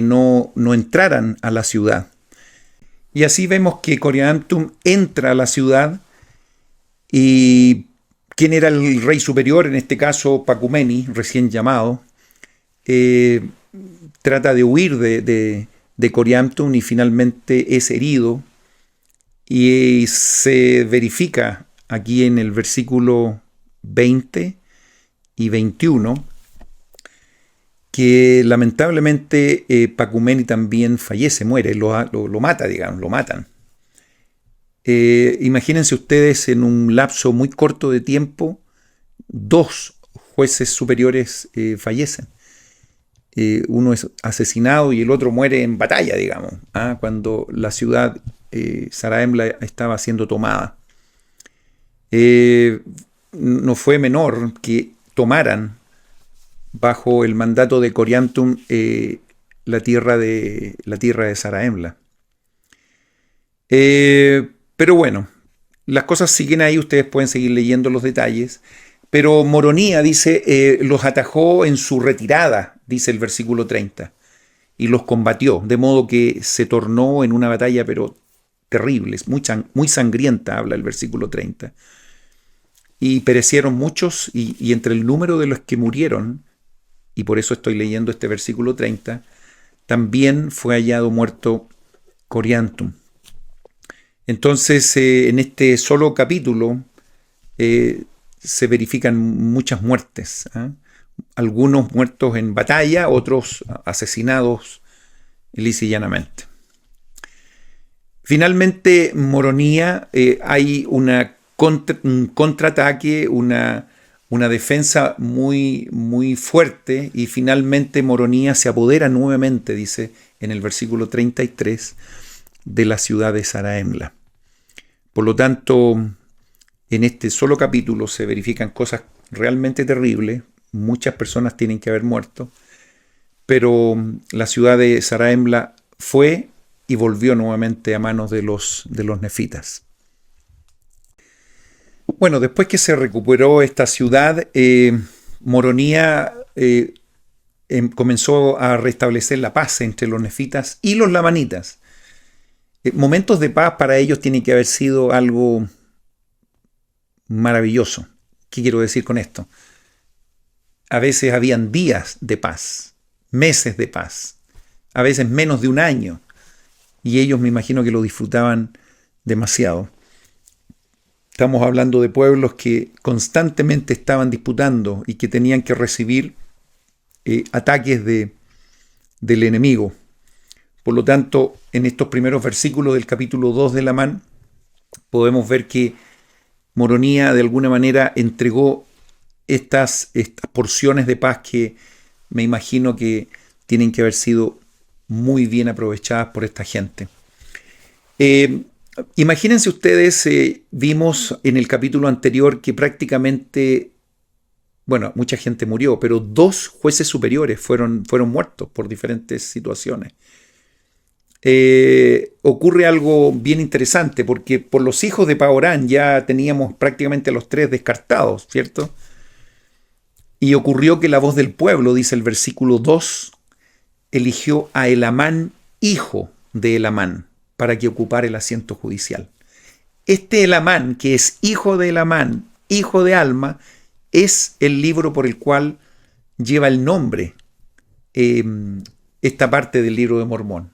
no entraran a la ciudad. Y así vemos que Coriantum entra a la ciudad y ¿quién era el rey superior? En este caso Pacumeni, recién llamado, trata de huir de Coriantum y finalmente es herido y se verifica aquí en el versículo 20 y 21 que lamentablemente Pacumeni también fallece, muere, lo mata, digamos, lo matan. Imagínense ustedes en un lapso muy corto de tiempo, 2 jueces superiores fallecen. Uno es asesinado y el otro muere en batalla, digamos, cuando la ciudad Saraemla estaba siendo tomada. No fue menor que tomaran bajo el mandato de Coriantum la tierra de Saraemla. Pero bueno, las cosas siguen ahí, ustedes pueden seguir leyendo los detalles. Pero Moronía dice, los atajó en su retirada, dice el versículo 30, y los combatió, de modo que se tornó en una batalla, pero terribles, muy sangrienta, habla el versículo 30. Y perecieron muchos, y entre el número de los que murieron, y por eso estoy leyendo este versículo 30, también fue hallado muerto Coriantum. Entonces, en este solo capítulo se verifican muchas muertes, ¿eh? Algunos muertos en batalla, otros asesinados lisa y llanamente. Finalmente, Moronía, hay un contraataque, una defensa muy, muy fuerte, y finalmente Moronía se apodera nuevamente, dice en el versículo 33, de la ciudad de Saraemla. Por lo tanto, en este solo capítulo se verifican cosas realmente terribles. Muchas personas tienen que haber muerto, pero la ciudad de Saraemla fue y volvió nuevamente a manos de los nefitas. Bueno, después que se recuperó esta ciudad, Moronía comenzó a restablecer la paz entre los nefitas y los lamanitas. Momentos de paz para ellos tienen que haber sido algo maravilloso. ¿Qué quiero decir con esto? A veces habían días de paz, meses de paz, a veces menos de un año, y ellos me imagino que lo disfrutaban demasiado. Estamos hablando de pueblos que constantemente estaban disputando y que tenían que recibir ataques del enemigo. Por lo tanto, en estos primeros versículos del capítulo 2 de Lamán, podemos ver que Moronía de alguna manera entregó estas porciones de paz que me imagino que tienen que haber sido muy bien aprovechadas por esta gente. Imagínense ustedes, vimos en el capítulo anterior que prácticamente, bueno, mucha gente murió, pero 2 jueces superiores fueron muertos por diferentes situaciones. Ocurre algo bien interesante, porque por los hijos de Paorán ya teníamos prácticamente a los 3 descartados, ¿cierto? Y ocurrió que la voz del pueblo, dice el versículo 2, eligió a Elamán, hijo de Elamán, para que ocupara el asiento judicial. Este Elamán, que es hijo de Elamán, hijo de Alma, es el libro por el cual lleva el nombre esta parte del libro de Mormón.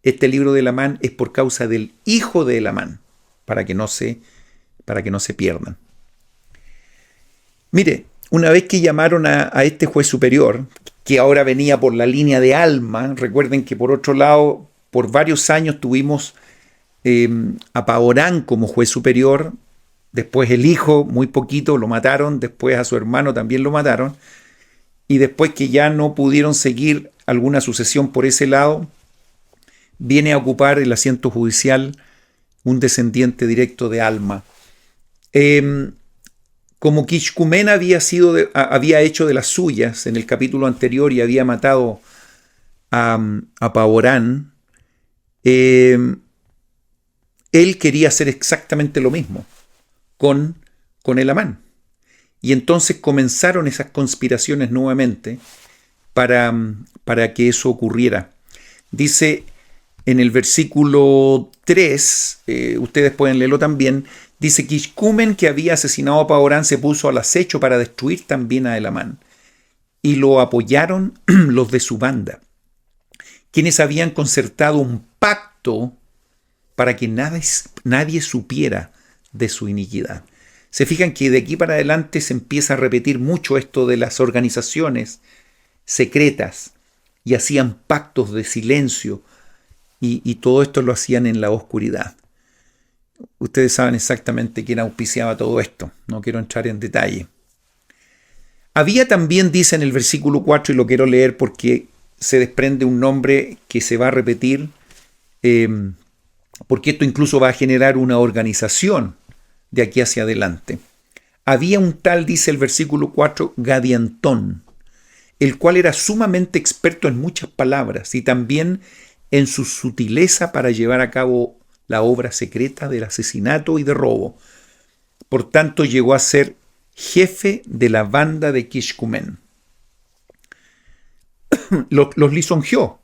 Este libro de Elamán es por causa del hijo de Elamán, para que no se pierdan. Mire, una vez que llamaron a este juez superior, que ahora venía por la línea de Alma, recuerden que por otro lado, por varios años tuvimos a Paorán como juez superior, después el hijo, muy poquito, lo mataron, después a su hermano también lo mataron, y después que ya no pudieron seguir alguna sucesión por ese lado, viene a ocupar el asiento judicial un descendiente directo de Alma. Como Kishkumen había hecho de las suyas en el capítulo anterior y había matado a Paorán, él quería hacer exactamente lo mismo con Elamán. Y entonces comenzaron esas conspiraciones nuevamente para que eso ocurriera. Dice en el versículo 3, ustedes pueden leerlo también, dice: Kishkumen, que había asesinado a Paorán, se puso al acecho para destruir también a Elamán. Y lo apoyaron los de su banda, quienes habían concertado un pacto para que nadie supiera de su iniquidad. Se fijan que de aquí para adelante se empieza a repetir mucho esto de las organizaciones secretas, y hacían pactos de silencio, y todo esto lo hacían en la oscuridad. Ustedes saben exactamente quién auspiciaba todo esto, no quiero entrar en detalle. Había también, dice en el versículo 4, y lo quiero leer porque se desprende un nombre que se va a repetir, porque esto incluso va a generar una organización de aquí hacia adelante. Había un tal, dice el versículo 4, Gadiantón, el cual era sumamente experto en muchas palabras y también en su sutileza para llevar a cabo la obra secreta del asesinato y de robo. Por tanto, llegó a ser jefe de la banda de Kishkumen. Los lisonjeó,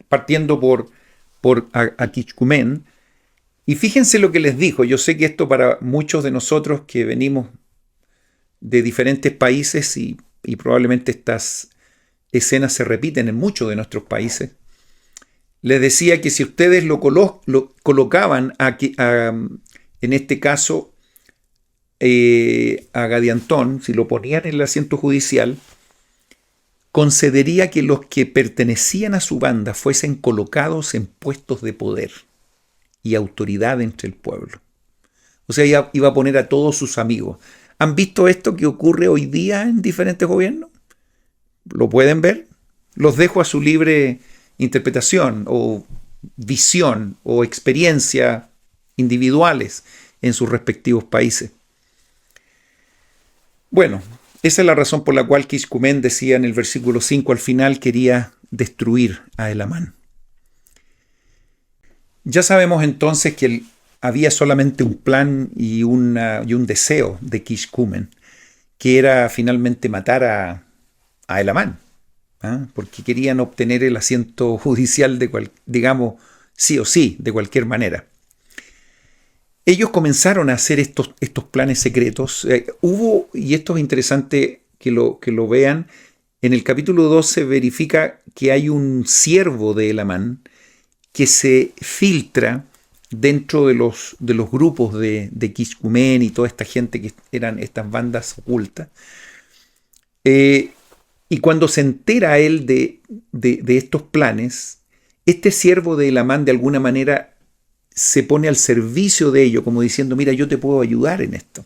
partiendo por Kishkumen, Y fíjense lo que les dijo. Yo sé que esto para muchos de nosotros que venimos de diferentes países y probablemente estas escenas se repiten en muchos de nuestros países. Les decía que si ustedes lo colocaban en este caso a Gadiantón, si lo ponían en el asiento judicial, concedería que los que pertenecían a su banda fuesen colocados en puestos de poder y autoridad entre el pueblo. O sea, iba a poner a todos sus amigos. ¿Han visto esto que ocurre hoy día en diferentes gobiernos? ¿Lo pueden ver? Los dejo a su libre interpretación o visión o experiencia individuales en sus respectivos países. Bueno, esa es la razón por la cual Kishkumen decía en el versículo 5 al final quería destruir a Elamán. Ya sabemos entonces que había solamente un plan y un deseo de Kishkumen, que era finalmente matar a Elamán, porque querían obtener el asiento judicial digamos, sí o sí, de cualquier manera. Ellos comenzaron a hacer estos planes secretos. Y esto es interesante que lo vean, en el capítulo 2 se verifica que hay un siervo de Elamán que se filtra dentro de los grupos de Kishkumen y toda esta gente que eran estas bandas ocultas. Y cuando se entera él de estos planes, este siervo de Elamán de alguna manera se pone al servicio de ello, como diciendo, mira, yo te puedo ayudar en esto.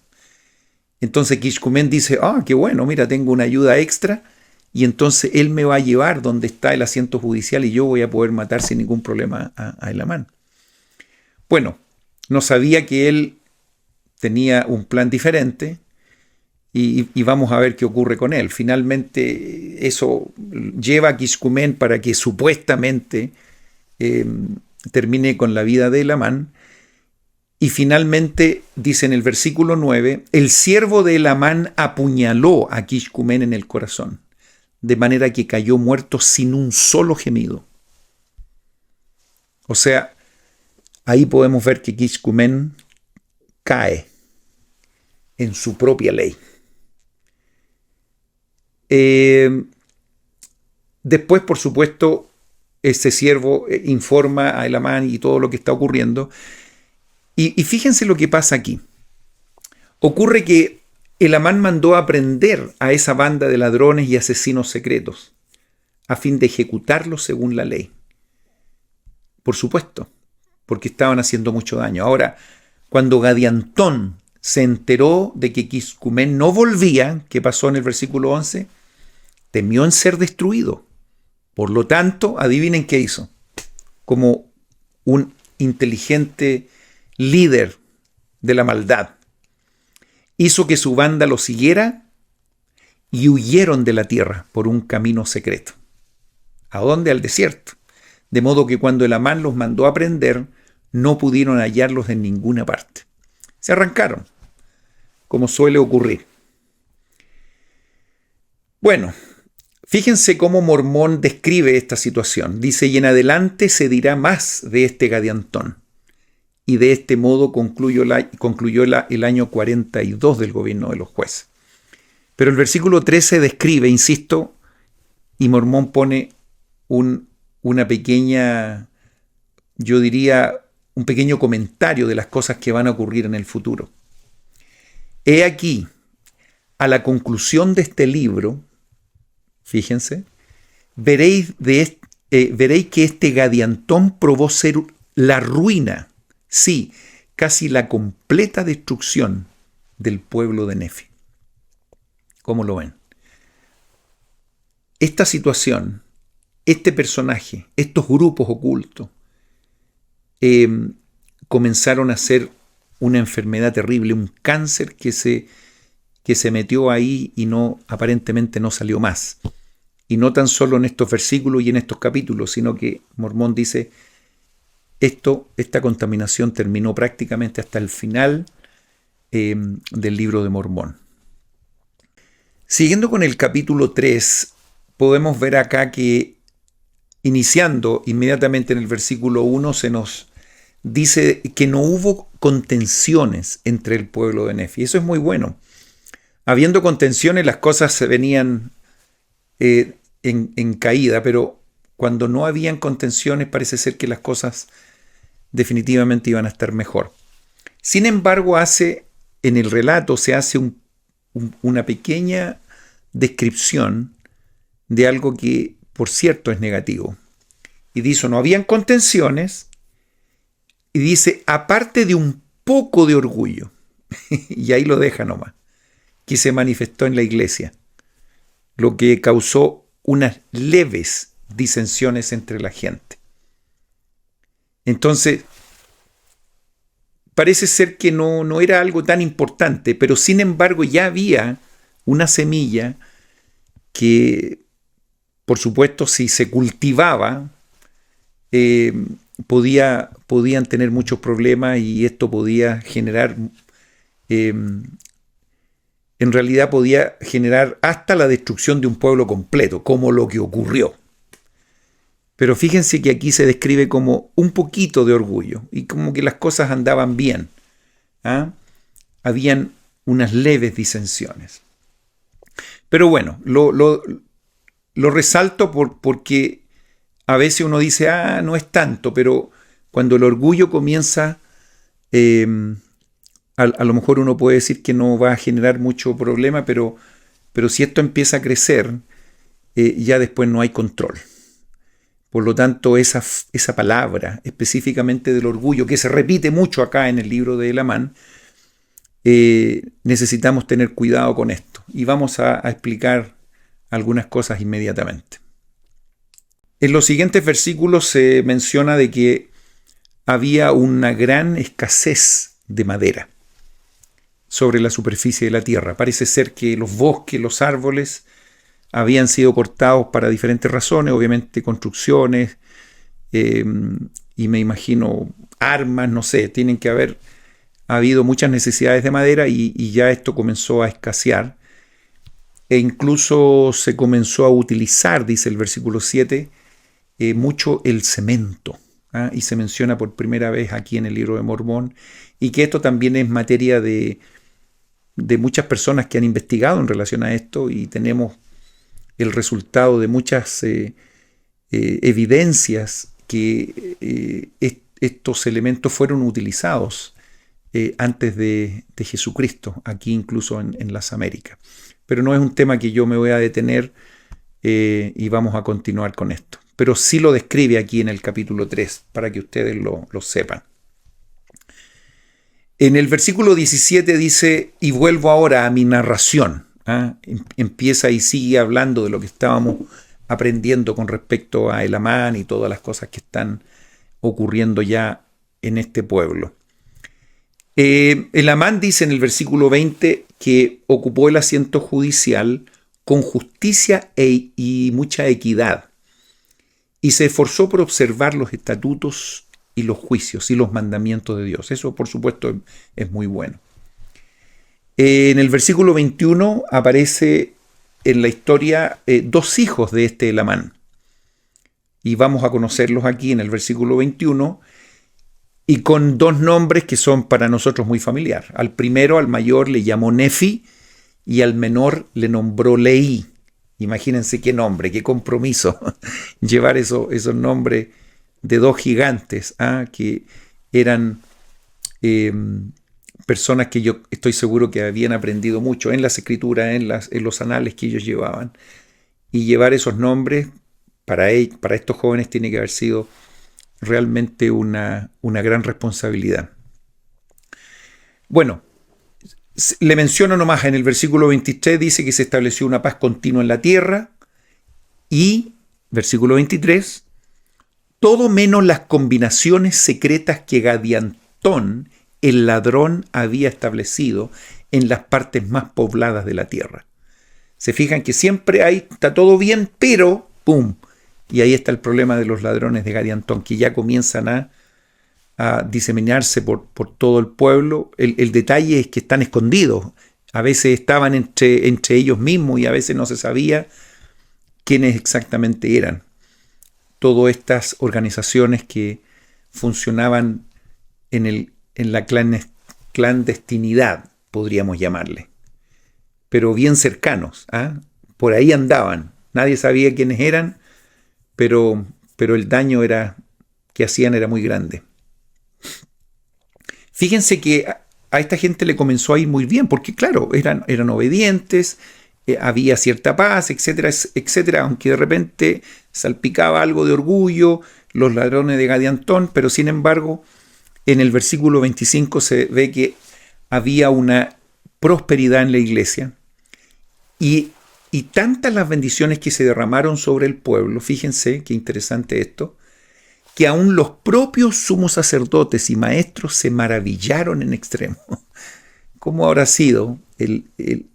Entonces Kishkumen dice, qué bueno, mira, tengo una ayuda extra, y entonces él me va a llevar donde está el asiento judicial y yo voy a poder matar sin ningún problema a Elamán. Bueno, no sabía que él tenía un plan diferente, y vamos a ver qué ocurre con él. Finalmente eso lleva a Kishkumen para que supuestamente termine con la vida de Elamán. Y finalmente dice en el versículo 9, el siervo de Elamán apuñaló a Kishkumen en el corazón, de manera que cayó muerto sin un solo gemido. O sea, ahí podemos ver que Kishkumen cae en su propia ley. Después, por supuesto, ese siervo informa a Elamán y todo lo que está ocurriendo. Y fíjense lo que pasa aquí. Ocurre que Elamán mandó a prender a esa banda de ladrones y asesinos secretos a fin de ejecutarlos según la ley. Por supuesto, porque estaban haciendo mucho daño. Ahora, cuando Gadiantón se enteró de que Kishkumen no volvía, que pasó en el versículo 11, temió en ser destruido. Por lo tanto, adivinen qué hizo. Como un inteligente líder de la maldad, hizo que su banda lo siguiera y huyeron de la tierra por un camino secreto. ¿A dónde? Al desierto. De modo que cuando Elamán los mandó a prender, no pudieron hallarlos en ninguna parte. Se arrancaron, como suele ocurrir. Bueno, fíjense cómo Mormón describe esta situación. Dice, y en adelante se dirá más de este Gadiantón. Y de este modo concluyó el año 42 del gobierno de los jueces. Pero el versículo 13 describe, insisto, y Mormón pone una pequeña, yo diría, un pequeño comentario de las cosas que van a ocurrir en el futuro. He aquí, a la conclusión de este libro, fíjense, veréis que este Gadiantón probó ser la ruina, sí, casi la completa destrucción del pueblo de Nefi. ¿Cómo lo ven? Esta situación, este personaje, estos grupos ocultos, comenzaron a ser una enfermedad terrible, un cáncer que se metió ahí y aparentemente no salió más. Y no tan solo en estos versículos y en estos capítulos, sino que Mormón dice, esta contaminación terminó prácticamente hasta el final del libro de Mormón. Siguiendo con el capítulo 3, podemos ver acá que iniciando inmediatamente en el versículo 1 se nos dice que no hubo contenciones entre el pueblo de Nefi. Eso es muy bueno. Habiendo contenciones, las cosas se venían en caída, pero cuando no habían contenciones parece ser que las cosas definitivamente iban a estar mejor. Sin embargo, en el relato se hace una pequeña descripción de algo que, por cierto, es negativo. Y dice, no habían contenciones, y dice, aparte de un poco de orgullo, y ahí lo deja nomás, que se manifestó en la iglesia, lo que causó unas leves disensiones entre la gente. Entonces, parece ser que no era algo tan importante, pero sin embargo ya había una semilla que, por supuesto, si se cultivaba, podían tener muchos problemas y esto podía generar, en realidad podía generar hasta la destrucción de un pueblo completo, como lo que ocurrió. Pero fíjense que aquí se describe como un poquito de orgullo y como que las cosas andaban bien. Habían unas leves disensiones. Pero bueno, lo resalto porque a veces uno dice, no es tanto, pero cuando el orgullo comienza, a lo mejor uno puede decir que no va a generar mucho problema, pero si esto empieza a crecer, ya después no hay control. Por lo tanto, esa palabra, específicamente del orgullo, que se repite mucho acá en el libro de Elamán, necesitamos tener cuidado con esto. Y vamos a explicar algunas cosas inmediatamente. En los siguientes versículos se menciona de que había una gran escasez de madera sobre la superficie de la tierra. Parece ser que los bosques, los árboles, habían sido cortados para diferentes razones, obviamente construcciones, y me imagino armas, no sé, tienen que haber habido muchas necesidades de madera y ya esto comenzó a escasear. E incluso se comenzó a utilizar, dice el versículo 7, mucho el cemento. Y se menciona por primera vez aquí en el libro de Mormón, y que esto también es materia de muchas personas que han investigado en relación a esto, y tenemos el resultado de muchas evidencias que estos elementos fueron utilizados antes de Jesucristo, aquí incluso en las Américas. Pero no es un tema que yo me voy a detener y vamos a continuar con esto. Pero sí lo describe aquí en el capítulo 3, para que ustedes lo sepan. En el versículo 17 dice, y vuelvo ahora a mi narración. Empieza y sigue hablando de lo que estábamos aprendiendo con respecto a Elamán y todas las cosas que están ocurriendo ya en este pueblo. Elamán dice en el versículo 20 que ocupó el asiento judicial con justicia y mucha equidad, y se esforzó por observar los estatutos y los juicios y los mandamientos de Dios. Eso, por supuesto, es muy bueno. En el versículo 21 aparece en la historia dos hijos de este Elamán. Y vamos a conocerlos aquí en el versículo 21, y con dos nombres que son para nosotros muy familiar. Al primero, al mayor, le llamó Nefi, y al menor le nombró Leí. Imagínense qué nombre, qué compromiso llevar esos nombres de dos gigantes, que eran personas que yo estoy seguro que habían aprendido mucho en las escrituras, en los anales que ellos llevaban. Y llevar esos nombres para estos jóvenes tiene que haber sido realmente una gran responsabilidad. Bueno, le menciono nomás, en el versículo 23 dice que se estableció una paz continua en la tierra, y versículo 23, todo menos las combinaciones secretas que Gadiantón, el ladrón, había establecido en las partes más pobladas de la tierra. Se fijan que siempre está todo bien, pero ¡pum! Y ahí está el problema de los ladrones de Gadiantón, que ya comienzan a diseminarse por todo el pueblo. El detalle es que están escondidos. A veces estaban entre ellos mismos y a veces no se sabía quiénes exactamente eran. Todas estas organizaciones que funcionaban en la clandestinidad, podríamos llamarle, pero bien cercanos, ¿ah? Por ahí andaban, nadie sabía quiénes eran, pero el daño que hacían era muy grande. Fíjense que a esta gente le comenzó a ir muy bien, porque claro, eran obedientes, había cierta paz, etcétera, etcétera, aunque de repente salpicaba algo de orgullo, los ladrones de Gadiantón, pero sin embargo, en el versículo 25 se ve que había una prosperidad en la iglesia y tantas las bendiciones que se derramaron sobre el pueblo, fíjense qué interesante esto, que aún los propios sumos sacerdotes y maestros se maravillaron en extremo. ¿Cómo habrá sido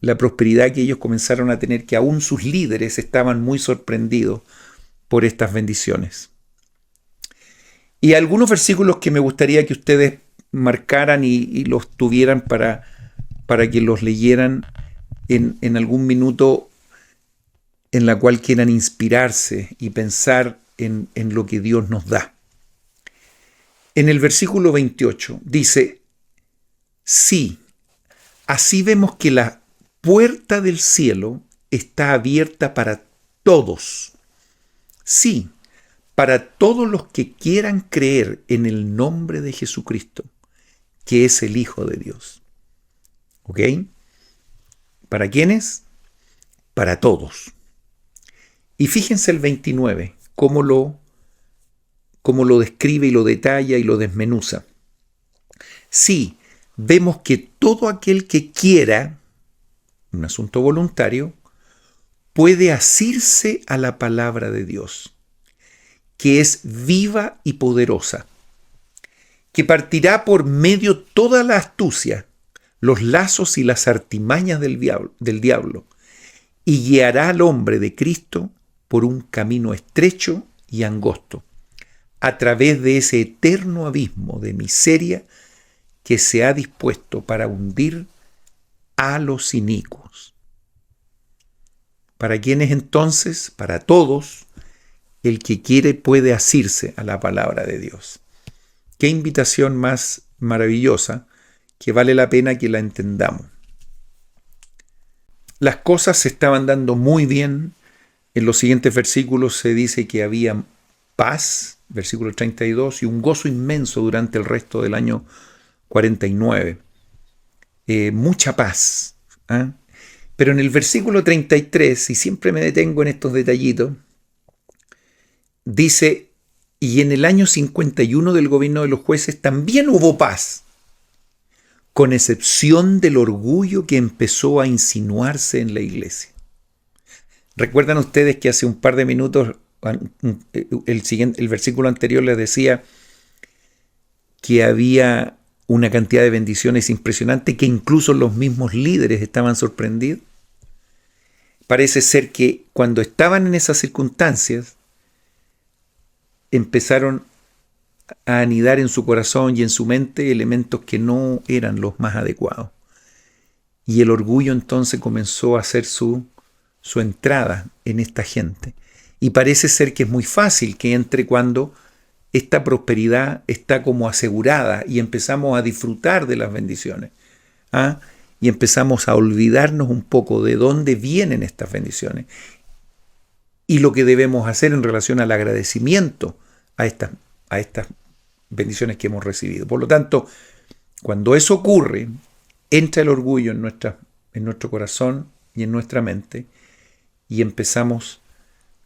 la prosperidad que ellos comenzaron a tener, que aún sus líderes estaban muy sorprendidos por estas bendiciones? Y algunos versículos que me gustaría que ustedes marcaran y los tuvieran para que los leyeran en algún minuto en la cual quieran inspirarse y pensar en lo que Dios nos da. En el versículo 28 dice: sí, así vemos que la puerta del cielo está abierta para todos. Sí, para todos los que quieran creer en el nombre de Jesucristo, que es el Hijo de Dios. ¿Ok? ¿Para quiénes? Para todos. Y fíjense el 29, cómo lo describe y lo detalla y lo desmenuza. Sí, vemos que todo aquel que quiera, un asunto voluntario, puede asirse a la palabra de Dios, que es viva y poderosa, que partirá por medio toda la astucia, los lazos y las artimañas del diablo, y guiará al hombre de Cristo por un camino estrecho y angosto, a través de ese eterno abismo de miseria que se ha dispuesto para hundir a los inicuos. ¿Para quiénes entonces? Para todos. El que quiere puede asirse a la palabra de Dios. Qué invitación más maravillosa, que vale la pena que la entendamos. Las cosas se estaban dando muy bien. En los siguientes versículos se dice que había paz, versículo 32, y un gozo inmenso durante el resto del año 49. Mucha paz. ¿Eh? Pero en el versículo 33, y siempre me detengo en estos detallitos, dice: y en el año 51 del gobierno de los jueces también hubo paz, con excepción del orgullo que empezó a insinuarse en la iglesia. ¿Recuerdan ustedes que hace un par de minutos el versículo anterior les decía que había una cantidad de bendiciones impresionante, que incluso los mismos líderes estaban sorprendidos? Parece ser que cuando estaban en esas circunstancias, empezaron a anidar en su corazón y en su mente elementos que no eran los más adecuados. Y el orgullo entonces comenzó a hacer su entrada en esta gente. Y parece ser que es muy fácil que entre cuando esta prosperidad está como asegurada y empezamos a disfrutar de las bendiciones. ¿Ah? Y empezamos a olvidarnos un poco de dónde vienen estas bendiciones y lo que debemos hacer en relación al agradecimiento a estas bendiciones que hemos recibido. Por lo tanto, cuando eso ocurre, entra el orgullo en nuestro corazón y en nuestra mente, y empezamos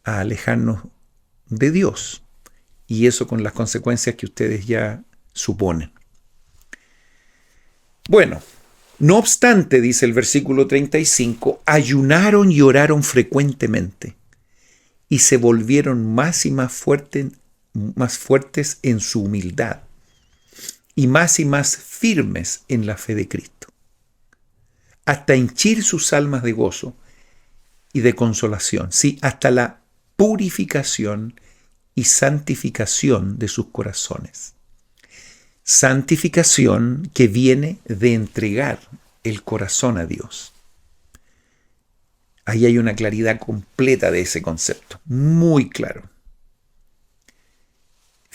a alejarnos de Dios, y eso con las consecuencias que ustedes ya suponen. Bueno, no obstante, dice el versículo 35, ayunaron y oraron frecuentemente, y se volvieron más y más fuertes en su humildad, y más firmes en la fe de Cristo, hasta henchir sus almas de gozo y de consolación, sí, hasta la purificación y santificación de sus corazones. Santificación que viene de entregar el corazón a Dios. Ahí hay una claridad completa de ese concepto, muy claro.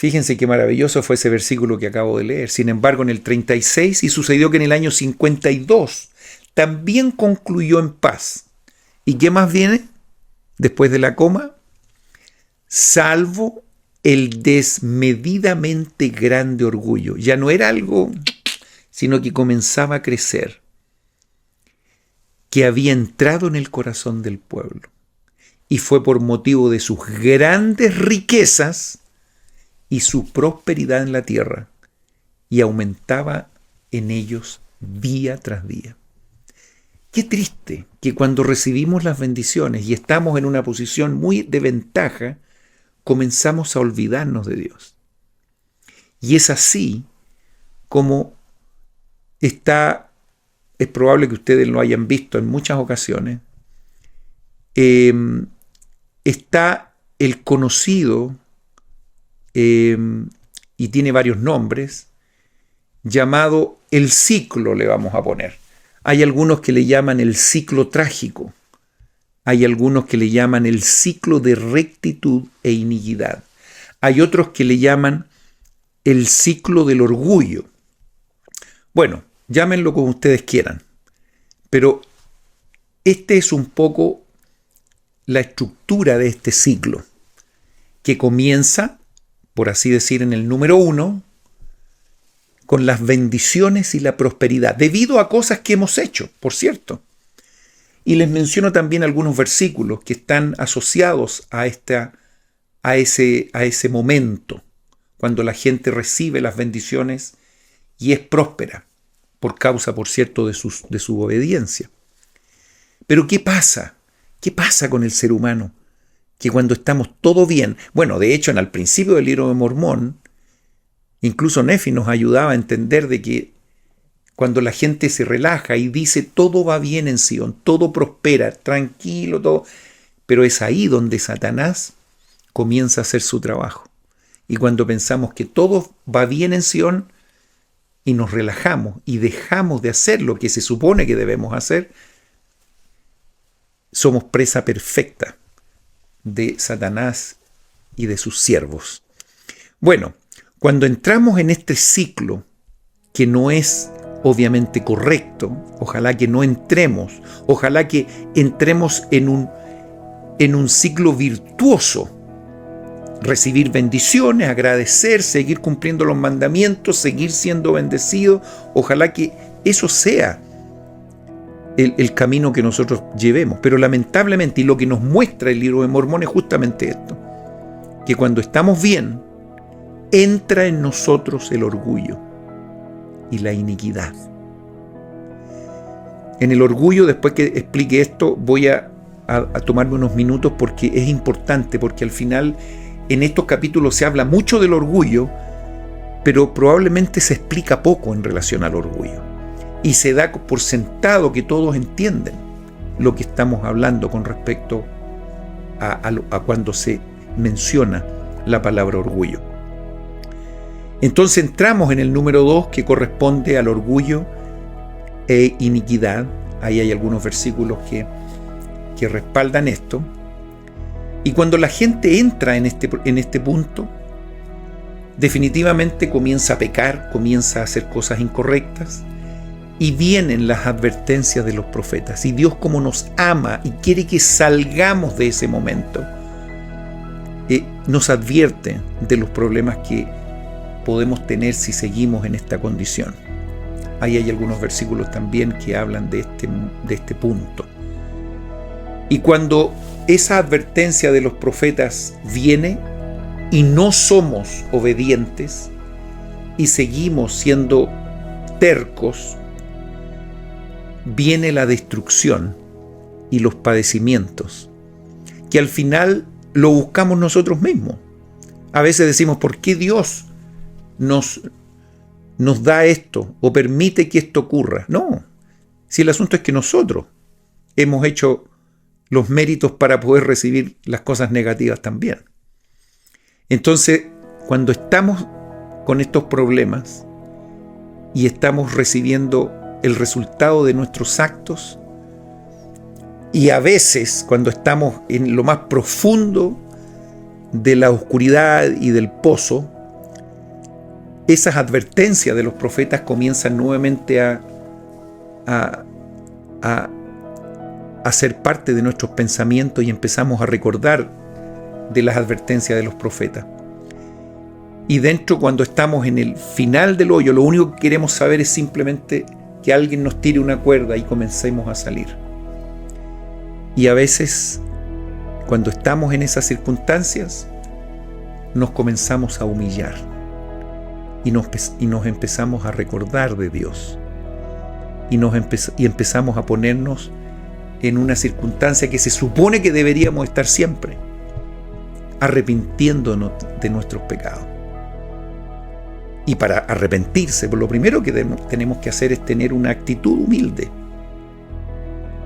Fíjense qué maravilloso fue ese versículo que acabo de leer. Sin embargo, en el 36, y sucedió que en el año 52 también concluyó en paz. ¿Y qué más viene después de la coma? Salvo el desmedidamente grande orgullo. Ya no era algo, sino que comenzaba a crecer, que había entrado en el corazón del pueblo. Y fue por motivo de sus grandes riquezas y su prosperidad en la tierra, y aumentaba en ellos día tras día. Qué triste que cuando recibimos las bendiciones y estamos en una posición muy de ventaja, comenzamos a olvidarnos de Dios. Y es así como es probable que ustedes lo hayan visto en muchas ocasiones, está el conocido, y tiene varios nombres, llamado el ciclo, le vamos a poner. Hay algunos que le llaman el ciclo trágico, hay algunos que le llaman el ciclo de rectitud e iniquidad, hay otros que le llaman el ciclo del orgullo. Bueno, llámenlo como ustedes quieran, pero este es un poco la estructura de este ciclo, que comienza, por así decir, en el número 1, con las bendiciones y la prosperidad, debido a cosas que hemos hecho, por cierto. Y les menciono también algunos versículos que están asociados a ese momento, cuando la gente recibe las bendiciones y es próspera, por causa, por cierto, de su obediencia. Pero ¿qué pasa? ¿Qué pasa con el ser humano? Que cuando estamos todo bien, bueno, de hecho, al principio del libro de Mormón, incluso Nefi nos ayudaba a entender de que cuando la gente se relaja y dice todo va bien en Sion, todo prospera, tranquilo, todo, pero es ahí donde Satanás comienza a hacer su trabajo. Y cuando pensamos que todo va bien en Sion y nos relajamos y dejamos de hacer lo que se supone que debemos hacer, somos presa perfecta de Satanás y de sus siervos. Bueno, cuando entramos en este ciclo, que no es obviamente correcto, ojalá que no entremos, ojalá que entremos en un ciclo virtuoso, recibir bendiciones, agradecer, seguir cumpliendo los mandamientos, seguir siendo bendecido, ojalá que eso sea el camino que nosotros llevemos. Pero lamentablemente, y lo que nos muestra el libro de Mormón es justamente esto, que cuando estamos bien, entra en nosotros el orgullo y la iniquidad. En el orgullo, después que explique esto, voy a tomarme unos minutos porque es importante, porque al final en estos capítulos se habla mucho del orgullo, pero probablemente se explica poco en relación al orgullo. Y se da por sentado que todos entienden lo que estamos hablando con respecto a cuando se menciona la palabra orgullo. Entonces entramos en el número 2, que corresponde al orgullo e iniquidad. Ahí hay algunos versículos que respaldan esto. Y cuando la gente entra en este punto, definitivamente comienza a pecar, comienza a hacer cosas incorrectas, y vienen las advertencias de los profetas. Y Dios, como nos ama y quiere que salgamos de ese momento, nos advierte de los problemas que podemos tener si seguimos en esta condición. Ahí hay algunos versículos también que hablan de este punto. Y cuando esa advertencia de los profetas viene y no somos obedientes y seguimos siendo tercos, viene la destrucción y los padecimientos, que al final lo buscamos nosotros mismos. A veces decimos, ¿por qué Dios nos da esto o permite que esto ocurra? No, si el asunto es que nosotros hemos hecho los méritos para poder recibir las cosas negativas también. Entonces, cuando estamos con estos problemas y estamos recibiendo el resultado de nuestros actos, y a veces cuando estamos en lo más profundo de la oscuridad y del pozo, esas advertencias de los profetas comienzan nuevamente a ser parte de nuestros pensamientos y empezamos a recordar de las advertencias de los profetas. Y dentro, cuando estamos en el final del hoyo, lo único que queremos saber es simplemente que alguien nos tire una cuerda y comencemos a salir. Y a veces, cuando estamos en esas circunstancias, nos comenzamos a humillar y nos empezamos a recordar de Dios y empezamos a ponernos en una circunstancia que se supone que deberíamos estar siempre, arrepintiéndonos de nuestros pecados. Y para arrepentirse, pues lo primero que tenemos que hacer es tener una actitud humilde.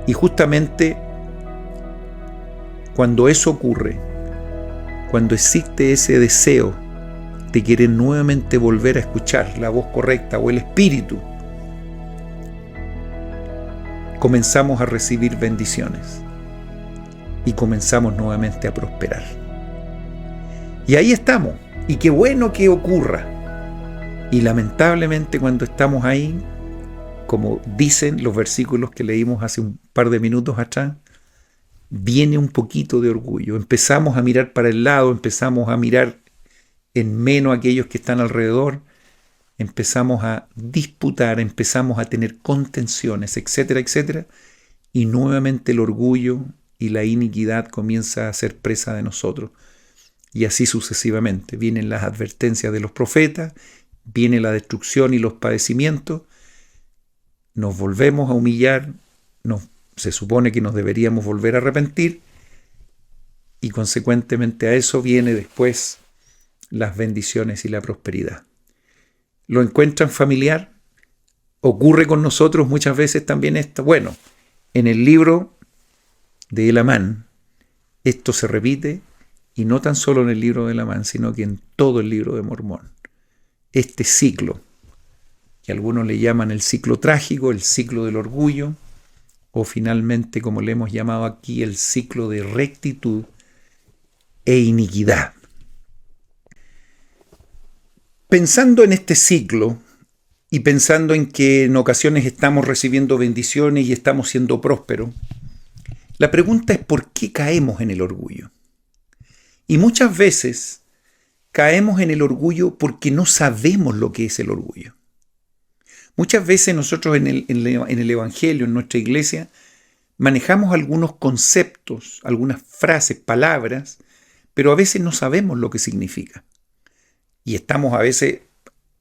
Y justamente cuando eso ocurre, cuando existe ese deseo de querer nuevamente volver a escuchar la voz correcta o el Espíritu, comenzamos a recibir bendiciones y comenzamos nuevamente a prosperar. Y ahí estamos, y qué bueno que ocurra. Y lamentablemente cuando estamos ahí, como dicen los versículos que leímos hace un par de minutos atrás, viene un poquito de orgullo. Empezamos a mirar para el lado, empezamos a mirar en menos a aquellos que están alrededor, empezamos a disputar, empezamos a tener contenciones, etcétera, etcétera, y nuevamente el orgullo y la iniquidad comienza a ser presa de nosotros. Y así sucesivamente. Vienen las advertencias de los profetas, viene la destrucción y los padecimientos, nos volvemos a humillar, se supone que nos deberíamos volver a arrepentir, y consecuentemente a eso viene después las bendiciones y la prosperidad. ¿Lo encuentran familiar? ¿Ocurre con nosotros muchas veces también esto? Bueno, en el libro de Elamán, esto se repite, y no tan solo en el libro de Elamán, sino que en todo el libro de Mormón. Este ciclo, que algunos le llaman el ciclo trágico, el ciclo del orgullo, o finalmente, como le hemos llamado aquí, el ciclo de rectitud e iniquidad. Pensando en este ciclo y pensando en que en ocasiones estamos recibiendo bendiciones y estamos siendo prósperos, la pregunta es ¿por qué caemos en el orgullo? Y muchas veces caemos en el orgullo porque no sabemos lo que es el orgullo. Muchas veces nosotros en el Evangelio, en nuestra iglesia, manejamos algunos conceptos, algunas frases, palabras, pero a veces no sabemos lo que significa. Y estamos a veces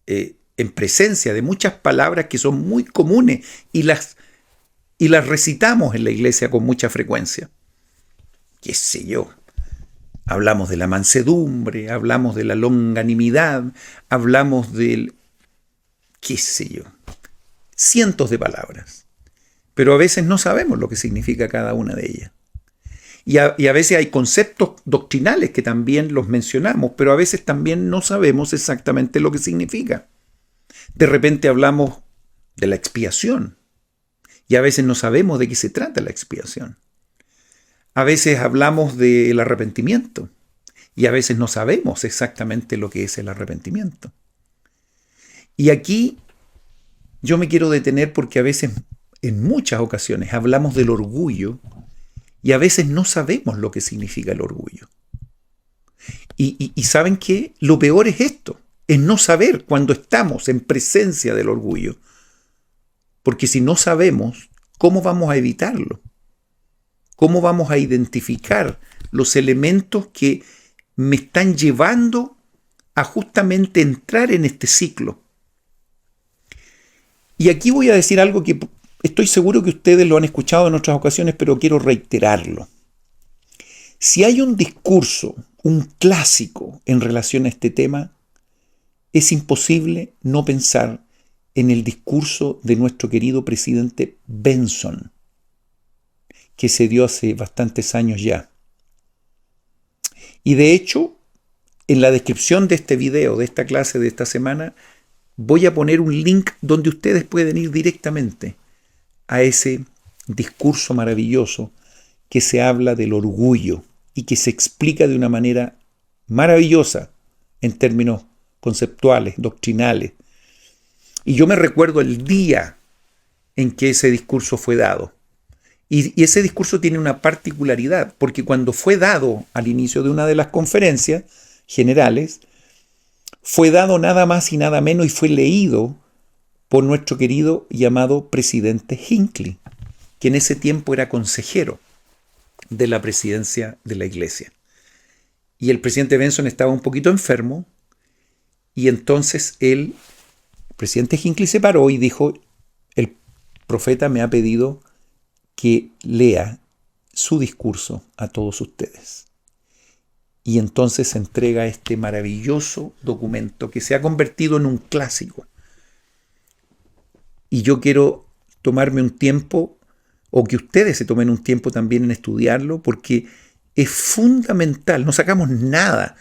en presencia de muchas palabras que son muy comunes y las recitamos en la iglesia con mucha frecuencia. ¿Qué sé yo? Hablamos de la mansedumbre, hablamos de la longanimidad, hablamos del, qué sé yo, cientos de palabras. Pero a veces no sabemos lo que significa cada una de ellas. Y a veces hay conceptos doctrinales que también los mencionamos, pero a veces también no sabemos exactamente lo que significa. De repente hablamos de la expiación y a veces no sabemos de qué se trata la expiación. A veces hablamos del arrepentimiento y a veces no sabemos exactamente lo que es el arrepentimiento. Y aquí yo me quiero detener porque a veces, en muchas ocasiones, hablamos del orgullo y a veces no sabemos lo que significa el orgullo. Y ¿saben qué? Lo peor es esto, es no saber cuando estamos en presencia del orgullo. Porque si no sabemos, ¿cómo vamos a evitarlo? ¿Cómo vamos a identificar los elementos que me están llevando a justamente entrar en este ciclo? Y aquí voy a decir algo que estoy seguro que ustedes lo han escuchado en otras ocasiones, pero quiero reiterarlo. Si hay un discurso, un clásico en relación a este tema, es imposible no pensar en el discurso de nuestro querido presidente Benson, que se dio hace bastantes años ya. Y de hecho, en la descripción de este video, de esta clase de esta semana, voy a poner un link donde ustedes pueden ir directamente a ese discurso maravilloso que se habla del orgullo y que se explica de una manera maravillosa en términos conceptuales, doctrinales. Y yo me recuerdo el día en que ese discurso fue dado. Y ese discurso tiene una particularidad, porque cuando fue dado al inicio de una de las conferencias generales, fue dado nada más y nada menos y fue leído por nuestro querido y amado presidente Hinckley, que en ese tiempo era consejero de la presidencia de la iglesia. Y el presidente Benson estaba un poquito enfermo, y entonces el presidente Hinckley se paró y dijo: el profeta me ha pedido que lea su discurso a todos ustedes. Y entonces se entrega este maravilloso documento que se ha convertido en un clásico. Y yo quiero tomarme un tiempo, o que ustedes se tomen un tiempo también en estudiarlo, porque es fundamental. No sacamos nada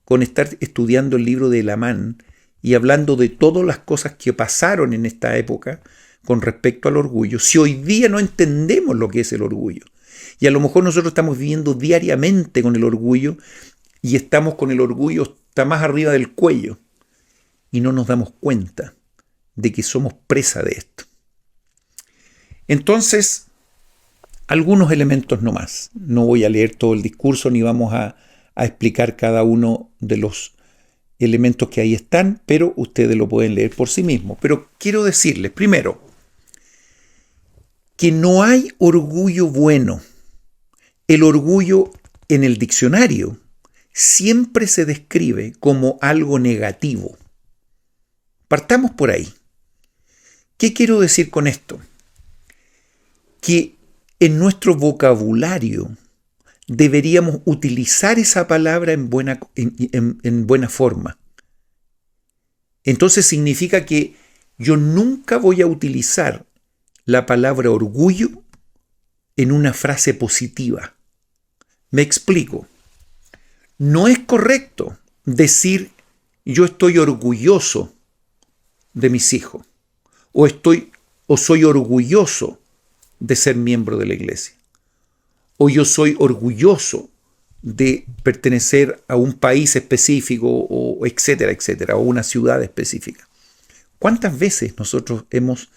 con estar estudiando el libro de Elamán y hablando de todas las cosas que pasaron en esta época con respecto al orgullo, si hoy día no entendemos lo que es el orgullo. Y a lo mejor nosotros estamos viviendo diariamente con el orgullo, y estamos con el orgullo hasta más arriba del cuello, y no nos damos cuenta de que somos presa de esto. Entonces, algunos elementos nomás. No voy a leer todo el discurso, ni vamos a explicar cada uno de los elementos que ahí están, pero ustedes lo pueden leer por sí mismos. Pero quiero decirles, primero, que no hay orgullo bueno. El orgullo en el diccionario siempre se describe como algo negativo. Partamos por ahí. ¿Qué quiero decir con esto? Que en nuestro vocabulario deberíamos utilizar esa palabra en buena forma. Entonces significa que yo nunca voy a utilizar la palabra orgullo en una frase positiva. Me explico. No es correcto decir yo estoy orgulloso de mis hijos, o soy orgulloso de ser miembro de la iglesia, o yo soy orgulloso de pertenecer a un país específico, o etcétera, etcétera, o una ciudad específica. ¿Cuántas veces nosotros hemos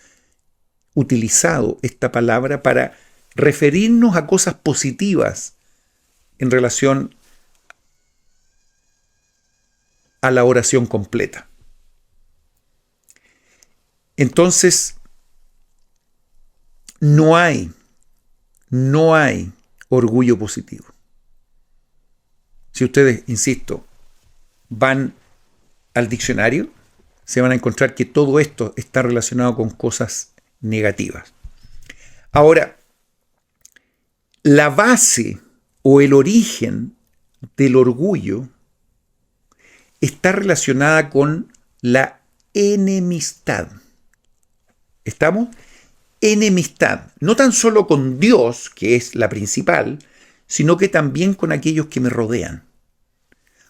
utilizado esta palabra para referirnos a cosas positivas en relación a la oración completa? Entonces, no hay orgullo positivo. Si ustedes, insisto, van al diccionario, se van a encontrar que todo esto está relacionado con cosas negativas. Ahora, la base o el origen del orgullo está relacionada con la enemistad. ¿Estamos? Enemistad, no tan solo con Dios, que es la principal, sino que también con aquellos que me rodean.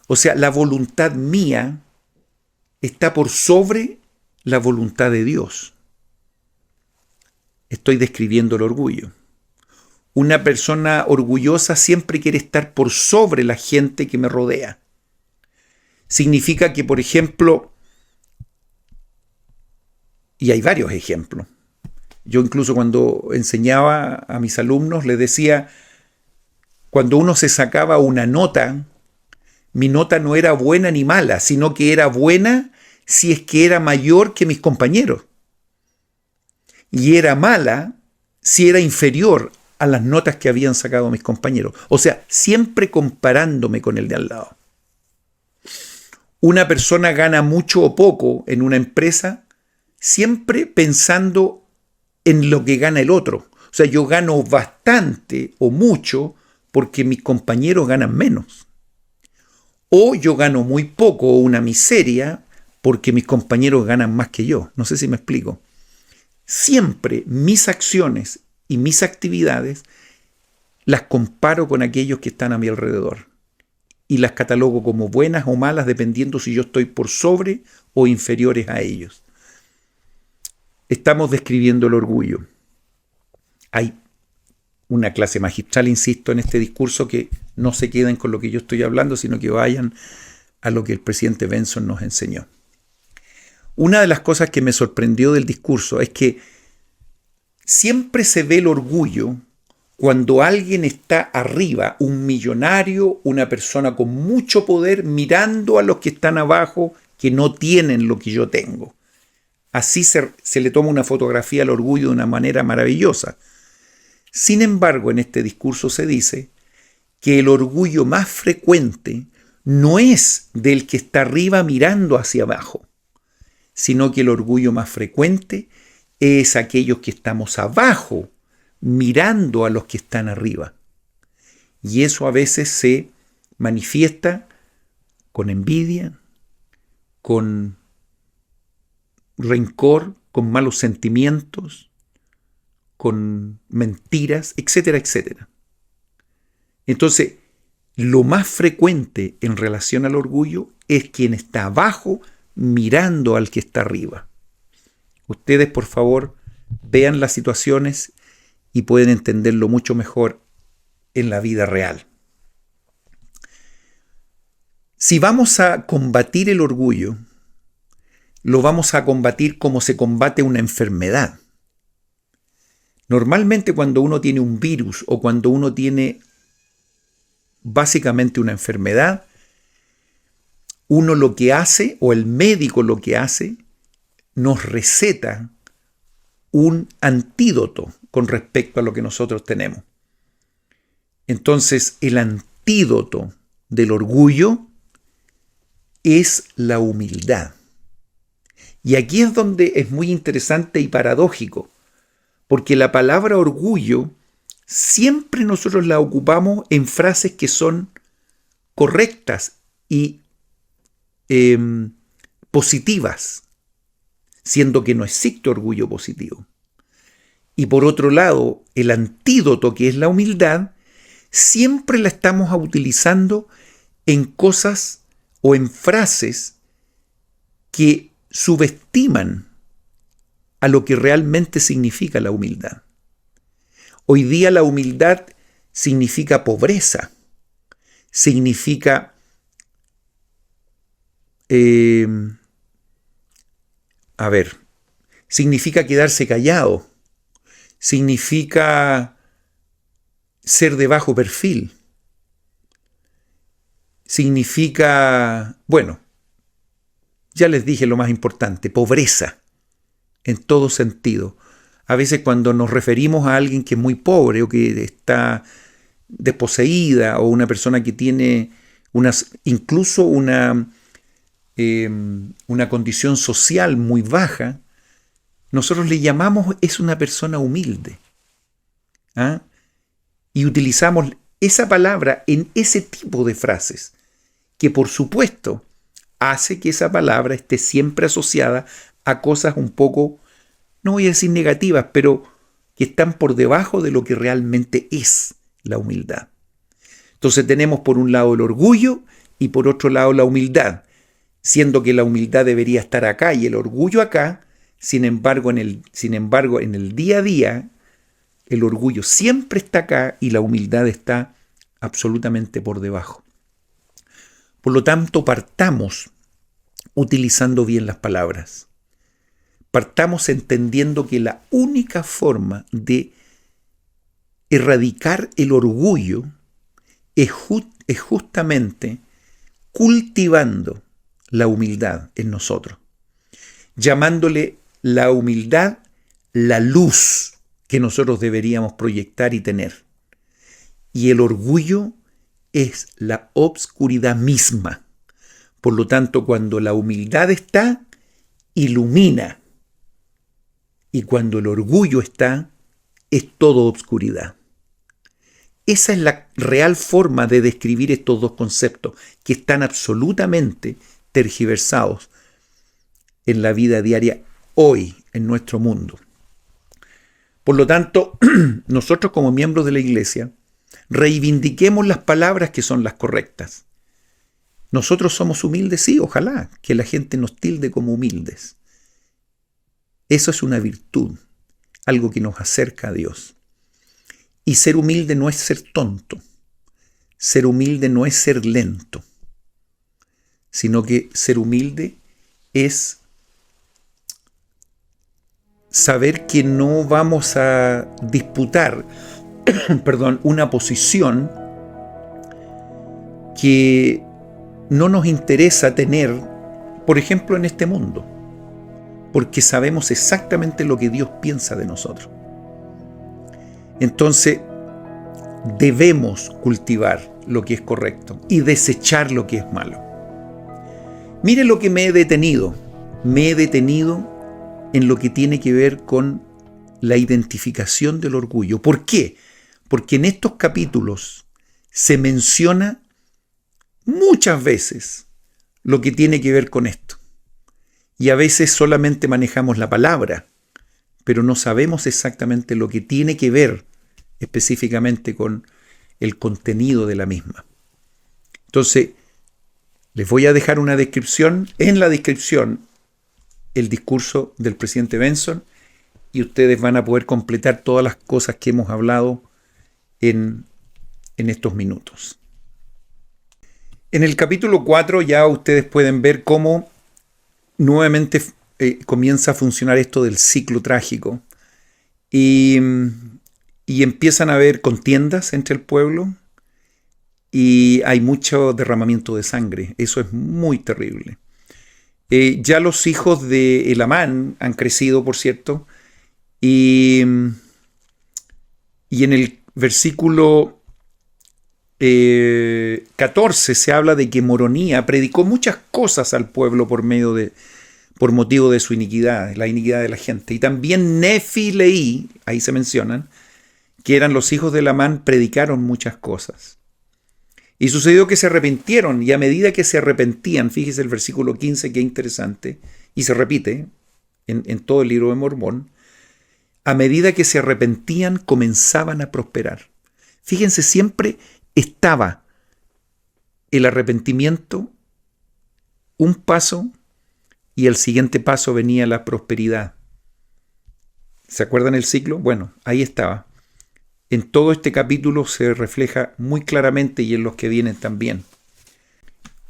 O sea, la voluntad mía está por sobre la voluntad de Dios. Estoy describiendo el orgullo. Una persona orgullosa siempre quiere estar por sobre la gente que me rodea. Significa que, por ejemplo, y hay varios ejemplos. Yo incluso cuando enseñaba a mis alumnos les decía, cuando uno se sacaba una nota, mi nota no era buena ni mala, sino que era buena si es que era mayor que mis compañeros. Y era mala si era inferior a las notas que habían sacado mis compañeros. O sea, siempre comparándome con el de al lado. Una persona gana mucho o poco en una empresa siempre pensando en lo que gana el otro. O sea, yo gano bastante o mucho porque mis compañeros ganan menos. O yo gano muy poco o una miseria porque mis compañeros ganan más que yo. No sé si me explico. Siempre mis acciones y mis actividades las comparo con aquellos que están a mi alrededor. Y las catalogo como buenas o malas dependiendo si yo estoy por sobre o inferiores a ellos. Estamos describiendo el orgullo. Hay una clase magistral, insisto, en este discurso, que no se queden con lo que yo estoy hablando, sino que vayan a lo que el presidente Benson nos enseñó. Una de las cosas que me sorprendió del discurso es que siempre se ve el orgullo cuando alguien está arriba, un millonario, una persona con mucho poder, mirando a los que están abajo, que no tienen lo que yo tengo. Así se le toma una fotografía al orgullo de una manera maravillosa. Sin embargo, en este discurso se dice que el orgullo más frecuente no es del que está arriba mirando hacia abajo, sino que el orgullo más frecuente es aquellos que estamos abajo mirando a los que están arriba. Y eso a veces se manifiesta con envidia, con rencor, con malos sentimientos, con mentiras, etcétera, etcétera. Entonces, lo más frecuente en relación al orgullo es quien está abajo mirando al que está arriba. Ustedes, por favor, vean las situaciones y pueden entenderlo mucho mejor en la vida real. Si vamos a combatir el orgullo, lo vamos a combatir como se combate una enfermedad. Normalmente cuando uno tiene un virus o cuando uno tiene básicamente una enfermedad, uno lo que hace, o el médico lo que hace, nos receta un antídoto con respecto a lo que nosotros tenemos. Entonces, el antídoto del orgullo es la humildad. Y aquí es donde es muy interesante y paradójico, porque la palabra orgullo siempre nosotros la ocupamos en frases que son correctas y positivas, siendo que no existe orgullo positivo. Y por otro lado, el antídoto, que es la humildad, siempre la estamos utilizando en cosas o en frases que subestiman a lo que realmente significa la humildad. Hoy día la humildad significa pobreza, significa significa quedarse callado, significa ser de bajo perfil, significa, bueno, ya les dije lo más importante, pobreza en todo sentido. A veces cuando nos referimos a alguien que es muy pobre o que está desposeída o una persona que tiene incluso una condición social muy baja, nosotros le llamamos es una persona humilde. ¿Ah? Y utilizamos esa palabra en ese tipo de frases, que por supuesto hace que esa palabra esté siempre asociada a cosas un poco, no voy a decir negativas, pero que están por debajo de lo que realmente es la humildad. Entonces tenemos por un lado el orgullo y por otro lado la humildad, siendo que la humildad debería estar acá y el orgullo acá. Sin embargo, en el día a día, el orgullo siempre está acá y la humildad está absolutamente por debajo. Por lo tanto, partamos utilizando bien las palabras. Partamos entendiendo que la única forma de erradicar el orgullo es justamente cultivando la humildad en nosotros, llamándole la humildad la luz que nosotros deberíamos proyectar y tener. Y el orgullo es la obscuridad misma. Por lo tanto, cuando la humildad está, ilumina. Y cuando el orgullo está, es todo obscuridad. Esa es la real forma de describir estos dos conceptos que están absolutamente tergiversados en la vida diaria hoy en nuestro mundo. Por lo tanto, nosotros como miembros de la iglesia reivindiquemos las palabras que son las correctas. Nosotros somos humildes, sí, ojalá que la gente nos tilde como humildes. Eso es una virtud, algo que nos acerca a Dios. Y ser humilde no es ser tonto. Ser humilde no es ser lento. sino que ser humilde es saber que no vamos a disputar, perdón, una posición que no nos interesa tener, por ejemplo, en este mundo, porque sabemos exactamente lo que Dios piensa de nosotros. Entonces, debemos cultivar lo que es correcto y desechar lo que es malo. Mire lo que me he detenido. Me he detenido en lo que tiene que ver con la identificación del orgullo. ¿Por qué? Porque en estos capítulos se menciona muchas veces lo que tiene que ver con esto. Y a veces solamente manejamos la palabra, pero no sabemos exactamente lo que tiene que ver específicamente con el contenido de la misma. Entonces, les voy a dejar una descripción, en la descripción, el discurso del presidente Benson, y ustedes van a poder completar todas las cosas que hemos hablado en estos minutos. En el capítulo 4 ya ustedes pueden ver cómo nuevamente comienza a funcionar esto del ciclo trágico y empiezan a haber contiendas entre el pueblo y hay mucho derramamiento de sangre. Eso es muy terrible. Ya los hijos de Elamán han crecido, por cierto, y en el versículo 14 se habla de que Moronía predicó muchas cosas al pueblo por motivo de su iniquidad, la iniquidad de la gente. Y también Nefi y Leí, ahí se mencionan, que eran los hijos de Elamán, predicaron muchas cosas. Y sucedió que se arrepintieron, y a medida que se arrepentían, fíjese el versículo 15, qué interesante, y se repite en todo el libro de Mormón, a medida que se arrepentían comenzaban a prosperar. Fíjense, siempre estaba el arrepentimiento un paso y el siguiente paso venía la prosperidad. ¿Se acuerdan el ciclo? Bueno, ahí estaba. En todo este capítulo se refleja muy claramente y en los que vienen también.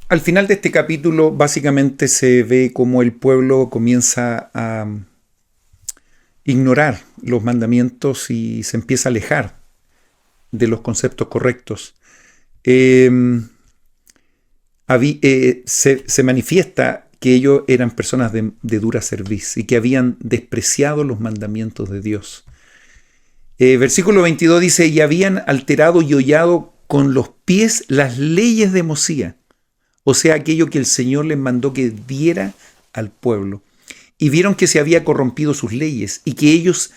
Al final de este capítulo básicamente se ve cómo el pueblo comienza a ignorar los mandamientos y se empieza a alejar de los conceptos correctos. Se manifiesta que ellos eran personas de dura cerviz y que habían despreciado los mandamientos de Dios. Versículo 22 dice, y habían alterado y hollado con los pies las leyes de Mosía, o sea, aquello que el Señor les mandó que diera al pueblo. Y vieron que se había corrompido sus leyes y que ellos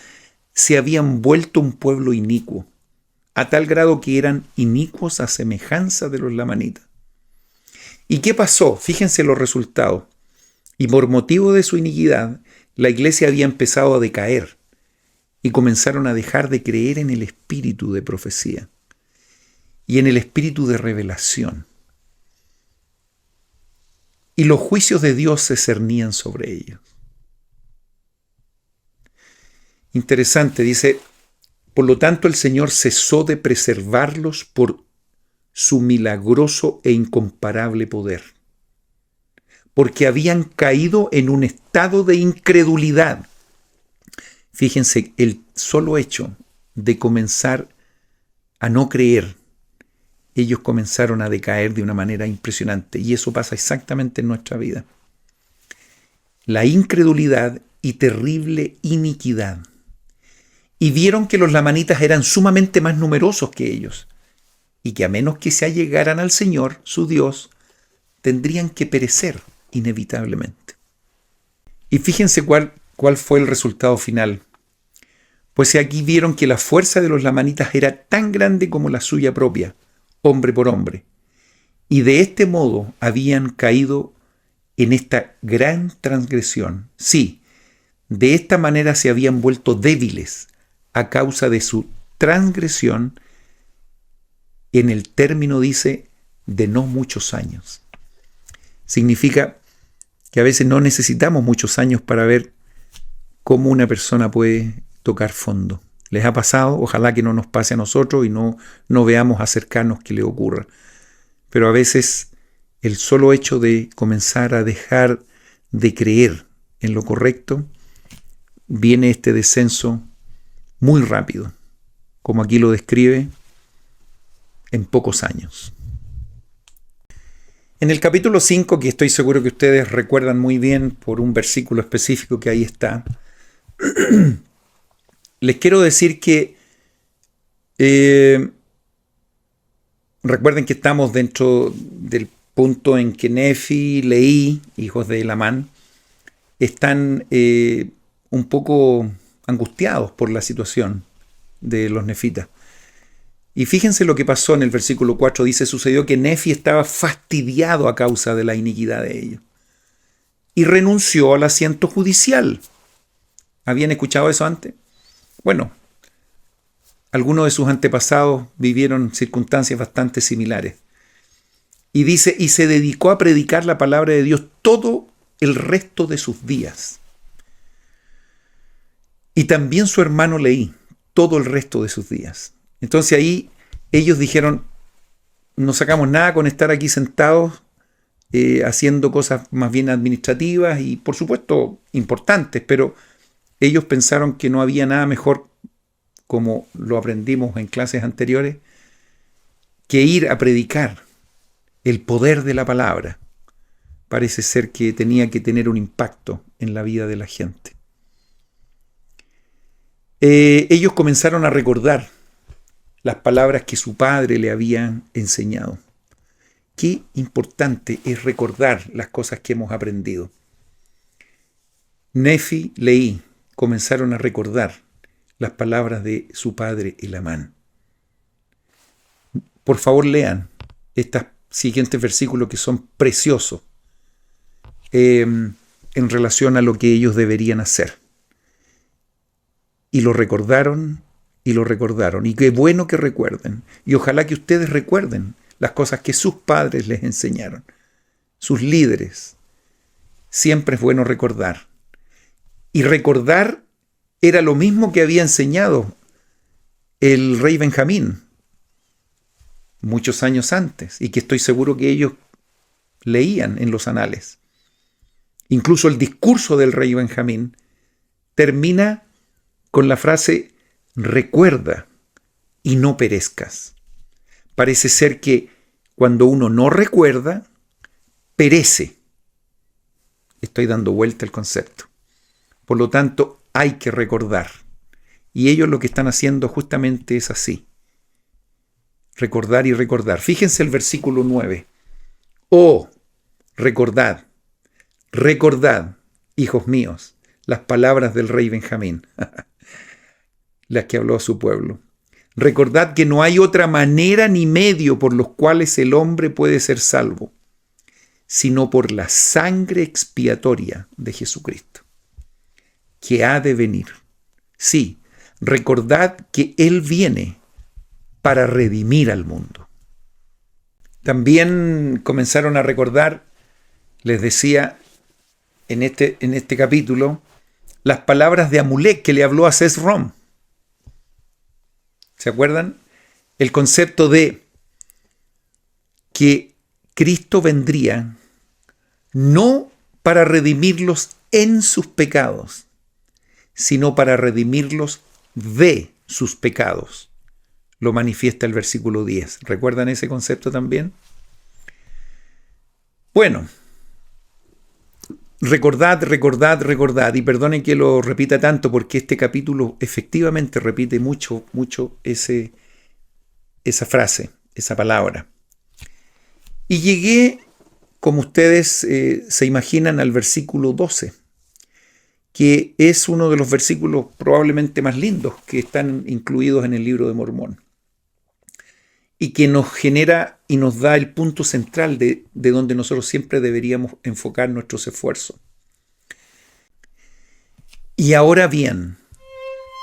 se habían vuelto un pueblo inicuo, a tal grado que eran inicuos a semejanza de los lamanitas. ¿Y qué pasó? Fíjense los resultados. Y por motivo de su iniquidad, la iglesia había empezado a decaer y comenzaron a dejar de creer en el espíritu de profecía y en el espíritu de revelación. Y los juicios de Dios se cernían sobre ellos. Interesante, dice, por lo tanto el Señor cesó de preservarlos por su milagroso e incomparable poder, porque habían caído en un estado de incredulidad. Fíjense, el solo hecho de comenzar a no creer, ellos comenzaron a decaer de una manera impresionante. Y eso pasa exactamente en nuestra vida. La incredulidad y terrible iniquidad. Y vieron que los lamanitas eran sumamente más numerosos que ellos, y que a menos que se allegaran al Señor, su Dios, tendrían que perecer inevitablemente. Y fíjense cuál fue el resultado final. Pues aquí vieron que la fuerza de los lamanitas era tan grande como la suya propia, hombre por hombre. Y de este modo habían caído en esta gran transgresión. Sí, de esta manera se habían vuelto débiles a causa de su transgresión, en el término dice, de no muchos años. Significa que a veces no necesitamos muchos años para ver cómo una persona puede tocar fondo. ¿Les ha pasado? Ojalá que no nos pase a nosotros y no veamos acercarnos que le ocurra. Pero a veces el solo hecho de comenzar a dejar de creer en lo correcto, viene este descenso muy rápido, como aquí lo describe, en pocos años. En el capítulo 5, que estoy seguro que ustedes recuerdan muy bien por un versículo específico que ahí está, les quiero decir que recuerden que estamos dentro del punto en que Nefi, Leí, hijos de Elamán, están un poco angustiados por la situación de los nefitas. Y fíjense lo que pasó en el versículo 4. Dice, sucedió que Nefi estaba fastidiado a causa de la iniquidad de ellos y renunció al asiento judicial. ¿Habían escuchado eso antes? Bueno, algunos de sus antepasados vivieron circunstancias bastante similares. Y dice, y se dedicó a predicar la palabra de Dios todo el resto de sus días. Y también su hermano Leí, todo el resto de sus días. Entonces ahí ellos dijeron, no sacamos nada con estar aquí sentados haciendo cosas más bien administrativas y por supuesto importantes, pero ellos pensaron que no había nada mejor, como lo aprendimos en clases anteriores, que ir a predicar el poder de la palabra. Parece ser que tenía que tener un impacto en la vida de la gente. Ellos comenzaron a recordar las palabras que su padre le habían enseñado. Qué importante es recordar las cosas que hemos aprendido. Nefi, Leí comenzaron a recordar las palabras de su padre Elamán. Por favor, lean estos siguientes versículos que son preciosos en relación a lo que ellos deberían hacer. Y lo recordaron, y lo recordaron. Y qué bueno que recuerden. Y ojalá que ustedes recuerden las cosas que sus padres les enseñaron, sus líderes. Siempre es bueno recordar. Y recordar era lo mismo que había enseñado el rey Benjamín muchos años antes, y que estoy seguro que ellos leían en los anales. Incluso el discurso del rey Benjamín termina con la frase, recuerda y no perezcas. Parece ser que cuando uno no recuerda, perece. Estoy dando vuelta al concepto. Por lo tanto, hay que recordar. Y ellos lo que están haciendo justamente es así. Recordar y recordar. Fíjense el versículo 9. Oh, recordad, recordad, hijos míos, las palabras del rey Benjamín, las que habló a su pueblo. Recordad que no hay otra manera ni medio por los cuales el hombre puede ser salvo, sino por la sangre expiatoria de Jesucristo, que ha de venir. Sí, recordad que Él viene para redimir al mundo. También comenzaron a recordar, les decía en este capítulo, las palabras de Amulek que le habló a Sesrom. ¿Se acuerdan? El concepto de que Cristo vendría no para redimirlos en sus pecados, sino para redimirlos de sus pecados. Lo manifiesta el versículo 10. ¿Recuerdan ese concepto también? Bueno, recordad, recordad, recordad. Y perdonen que lo repita tanto porque este capítulo efectivamente repite mucho esa frase, esa palabra. Y llegué, como ustedes se imaginan, al versículo 12, que es uno de los versículos probablemente más lindos que están incluidos en el libro de Mormón. Y que nos genera y nos da el punto central de donde nosotros siempre deberíamos enfocar nuestros esfuerzos. Y ahora bien,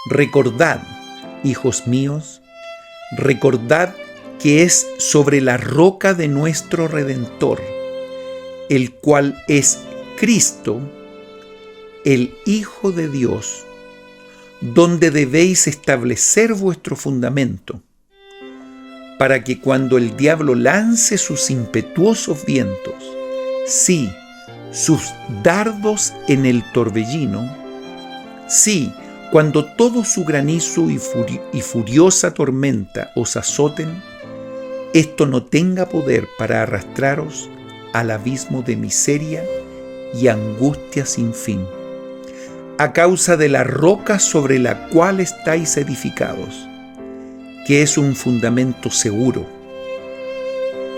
recordad, hijos míos, recordad que es sobre la roca de nuestro Redentor, el cual es Cristo, el Hijo de Dios, donde debéis establecer vuestro fundamento, para que cuando el diablo lance sus impetuosos vientos, sí, sus dardos en el torbellino, sí, cuando todo su granizo y furiosa tormenta os azoten, esto no tenga poder para arrastraros al abismo de miseria y angustia sin fin, a causa de la roca sobre la cual estáis edificados, que es un fundamento seguro,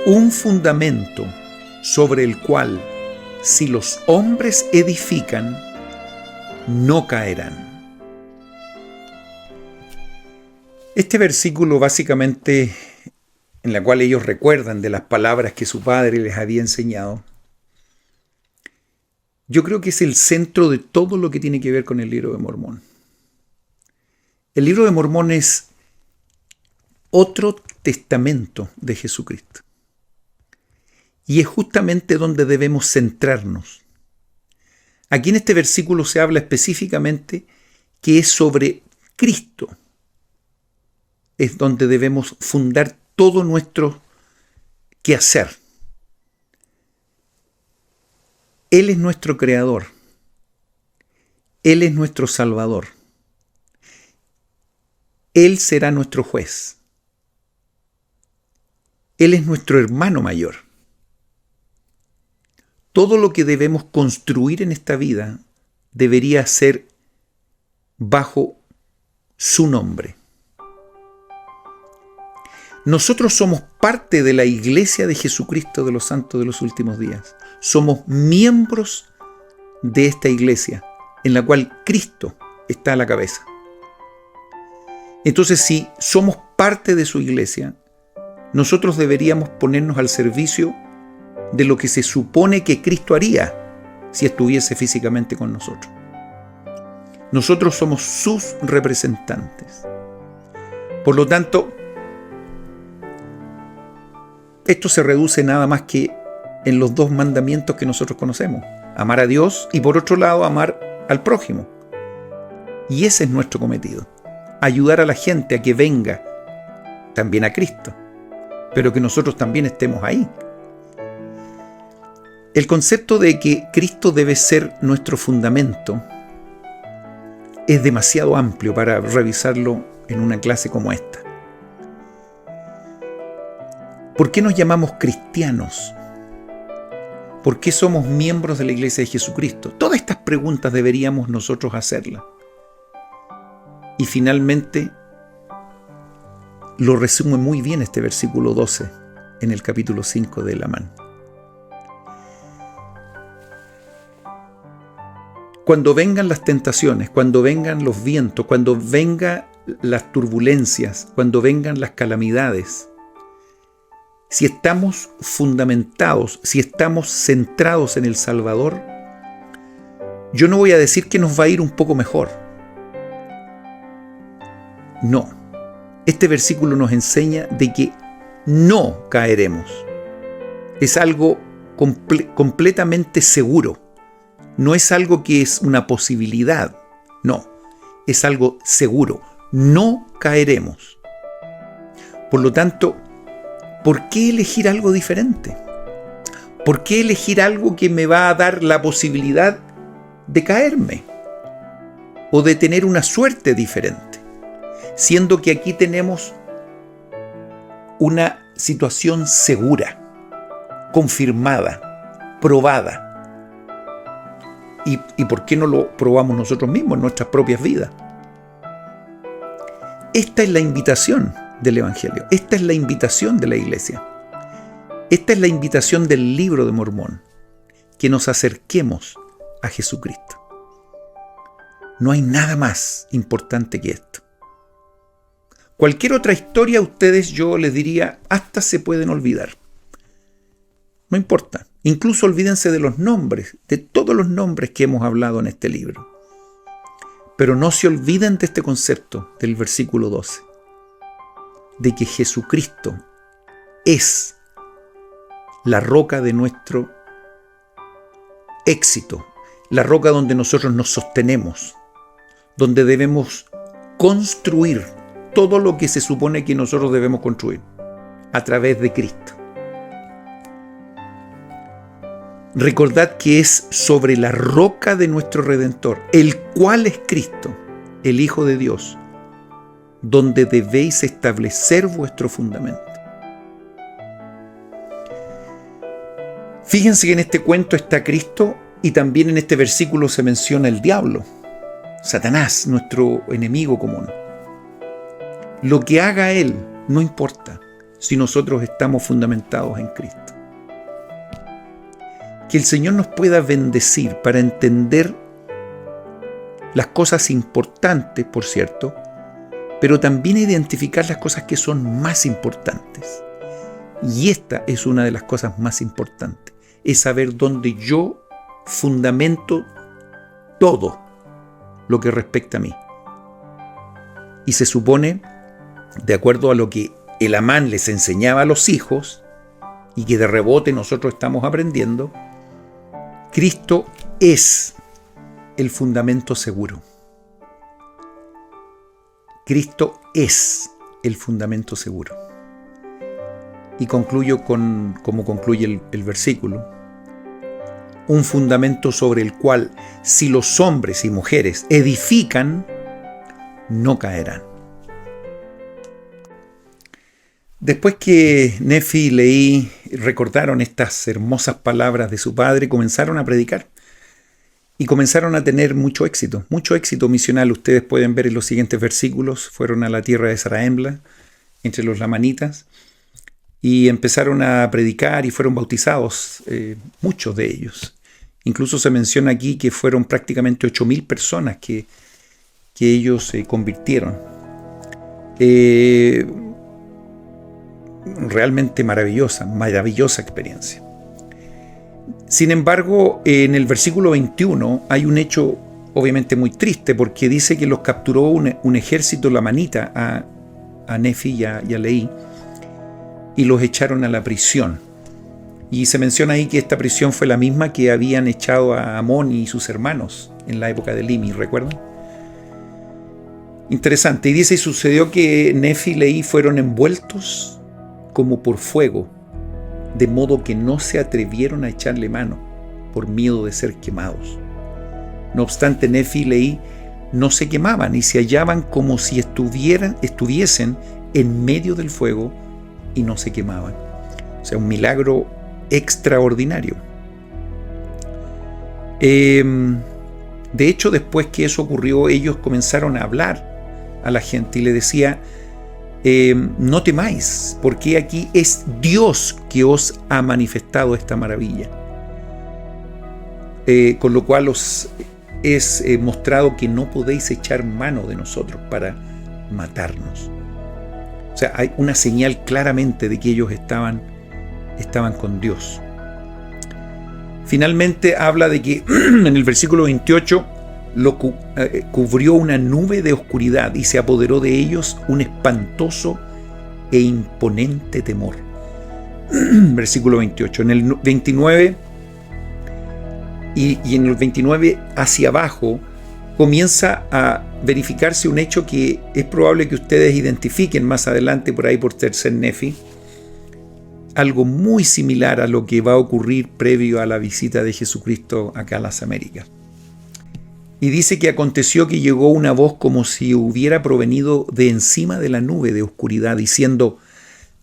un fundamento sobre el cual, si los hombres edifican, no caerán. Este versículo básicamente, en la cual ellos recuerdan de las palabras que su padre les había enseñado, yo creo que es el centro de todo lo que tiene que ver con el libro de Mormón. El libro de Mormón es otro testamento de Jesucristo. Y es justamente donde debemos centrarnos. Aquí en este versículo se habla específicamente que es sobre Cristo. Es donde debemos fundar todo nuestro quehacer. Él es nuestro Creador. Él es nuestro Salvador. Él será nuestro juez. Él es nuestro hermano mayor. Todo lo que debemos construir en esta vida debería ser bajo su nombre. Nosotros somos parte de la Iglesia de Jesucristo de los Santos de los Últimos Días. Somos miembros de esta iglesia en la cual Cristo está a la cabeza. Entonces, si somos parte de su iglesia, nosotros deberíamos ponernos al servicio de lo que se supone que Cristo haría si estuviese físicamente con nosotros. Nosotros somos sus representantes. Por lo tanto, esto se reduce nada más que en los dos mandamientos que nosotros conocemos: amar a Dios y, por otro lado, amar al prójimo. Y ese es nuestro cometido: ayudar a la gente a que venga también a Cristo, pero que nosotros también estemos ahí. El concepto de que Cristo debe ser nuestro fundamento es demasiado amplio para revisarlo en una clase como esta. ¿Por qué nos llamamos cristianos? ¿Por qué somos miembros de la Iglesia de Jesucristo? Todas estas preguntas deberíamos nosotros hacerlas. Y finalmente, lo resume muy bien este versículo 12 en el capítulo 5 de Lamán. Cuando vengan las tentaciones, cuando vengan los vientos, cuando vengan las turbulencias, cuando vengan las calamidades, si estamos fundamentados, si estamos centrados en el Salvador, yo no voy a decir que nos va a ir un poco mejor. No. Este versículo nos enseña de que no caeremos. Es algo completamente seguro. No es algo que es una posibilidad. No. Es algo seguro. No caeremos. Por lo tanto, ¿por qué elegir algo diferente? ¿Por qué elegir algo que me va a dar la posibilidad de caerme o de tener una suerte diferente? Siendo que aquí tenemos una situación segura, confirmada, probada. ¿Y por qué no lo probamos nosotros mismos en nuestras propias vidas? Esta es la invitación del Evangelio. Esta es la invitación de la iglesia. Esta es la invitación del libro de Mormón, que nos acerquemos a Jesucristo. No hay nada más importante que esto. Cualquier otra historia, ustedes, yo les diría, hasta se pueden olvidar. No importa. Incluso olvídense de los nombres, de todos los nombres que hemos hablado en este libro. Pero no se olviden de este concepto del versículo 12. De que Jesucristo es la roca de nuestro éxito, la roca donde nosotros nos sostenemos, donde debemos construir todo lo que se supone que nosotros debemos construir. a través de Cristo. Recordad que es sobre la roca de nuestro Redentor, el cual es Cristo, el Hijo de Dios, donde debéis establecer vuestro fundamento. Fíjense que en este cuento está Cristo y también en este versículo se menciona el diablo, Satanás, nuestro enemigo común. Lo que haga él no importa si nosotros estamos fundamentados en Cristo. Que el Señor nos pueda bendecir para entender las cosas importantes, por cierto, pero también identificar las cosas que son más importantes. Y esta es una de las cosas más importantes, es saber dónde yo fundamento todo lo que respecta a mí. Y se supone, de acuerdo a lo que el Amán les enseñaba a los hijos, y que de rebote nosotros estamos aprendiendo, Cristo es el fundamento seguro. Cristo es el fundamento seguro. Y concluyo como concluye el versículo. Un fundamento sobre el cual, si los hombres y mujeres edifican, no caerán. Después que Nefi y Leí recordaron estas hermosas palabras de su padre, comenzaron a predicar y comenzaron a tener mucho éxito misional. Ustedes pueden ver en los siguientes versículos. Fueron a la tierra de Zarahemla, entre los lamanitas, y empezaron a predicar y fueron bautizados, muchos de ellos. Incluso se menciona aquí que fueron prácticamente 8.000 personas que ellos se convirtieron. Realmente maravillosa experiencia. Sin embargo, en el versículo 21 hay un hecho obviamente muy triste, porque dice que los capturó un ejército lamanita a Nefi y a Leí, y los echaron a la prisión. Y se menciona ahí que esta prisión fue la misma que habían echado a Amón y sus hermanos en la época de Limi, ¿recuerdan? Interesante. Y dice, y sucedió que Nefi y Leí fueron envueltos como por fuego, de modo que no se atrevieron a echarle mano por miedo de ser quemados. No obstante, Nefi y Leí no se quemaban y se hallaban como si estuviesen en medio del fuego y no se quemaban. O sea, un milagro extraordinario. De hecho, después que eso ocurrió, ellos comenzaron a hablar a la gente y le decía, no temáis, porque aquí es Dios que os ha manifestado esta maravilla. Con lo cual os es mostrado que no podéis echar mano de nosotros para matarnos. O sea, hay una señal claramente de que ellos estaban con Dios. Finalmente habla de que en el versículo 28 lo cubrió una nube de oscuridad y se apoderó de ellos un espantoso e imponente temor. Versículo 28. En el 29 y en el 29 hacia abajo comienza a verificarse un hecho que es probable que ustedes identifiquen más adelante por ahí por tercer Nefi, algo muy similar a lo que va a ocurrir previo a la visita de Jesucristo acá a las Américas. Y dice que aconteció que llegó una voz como si hubiera provenido de encima de la nube de oscuridad, diciendo,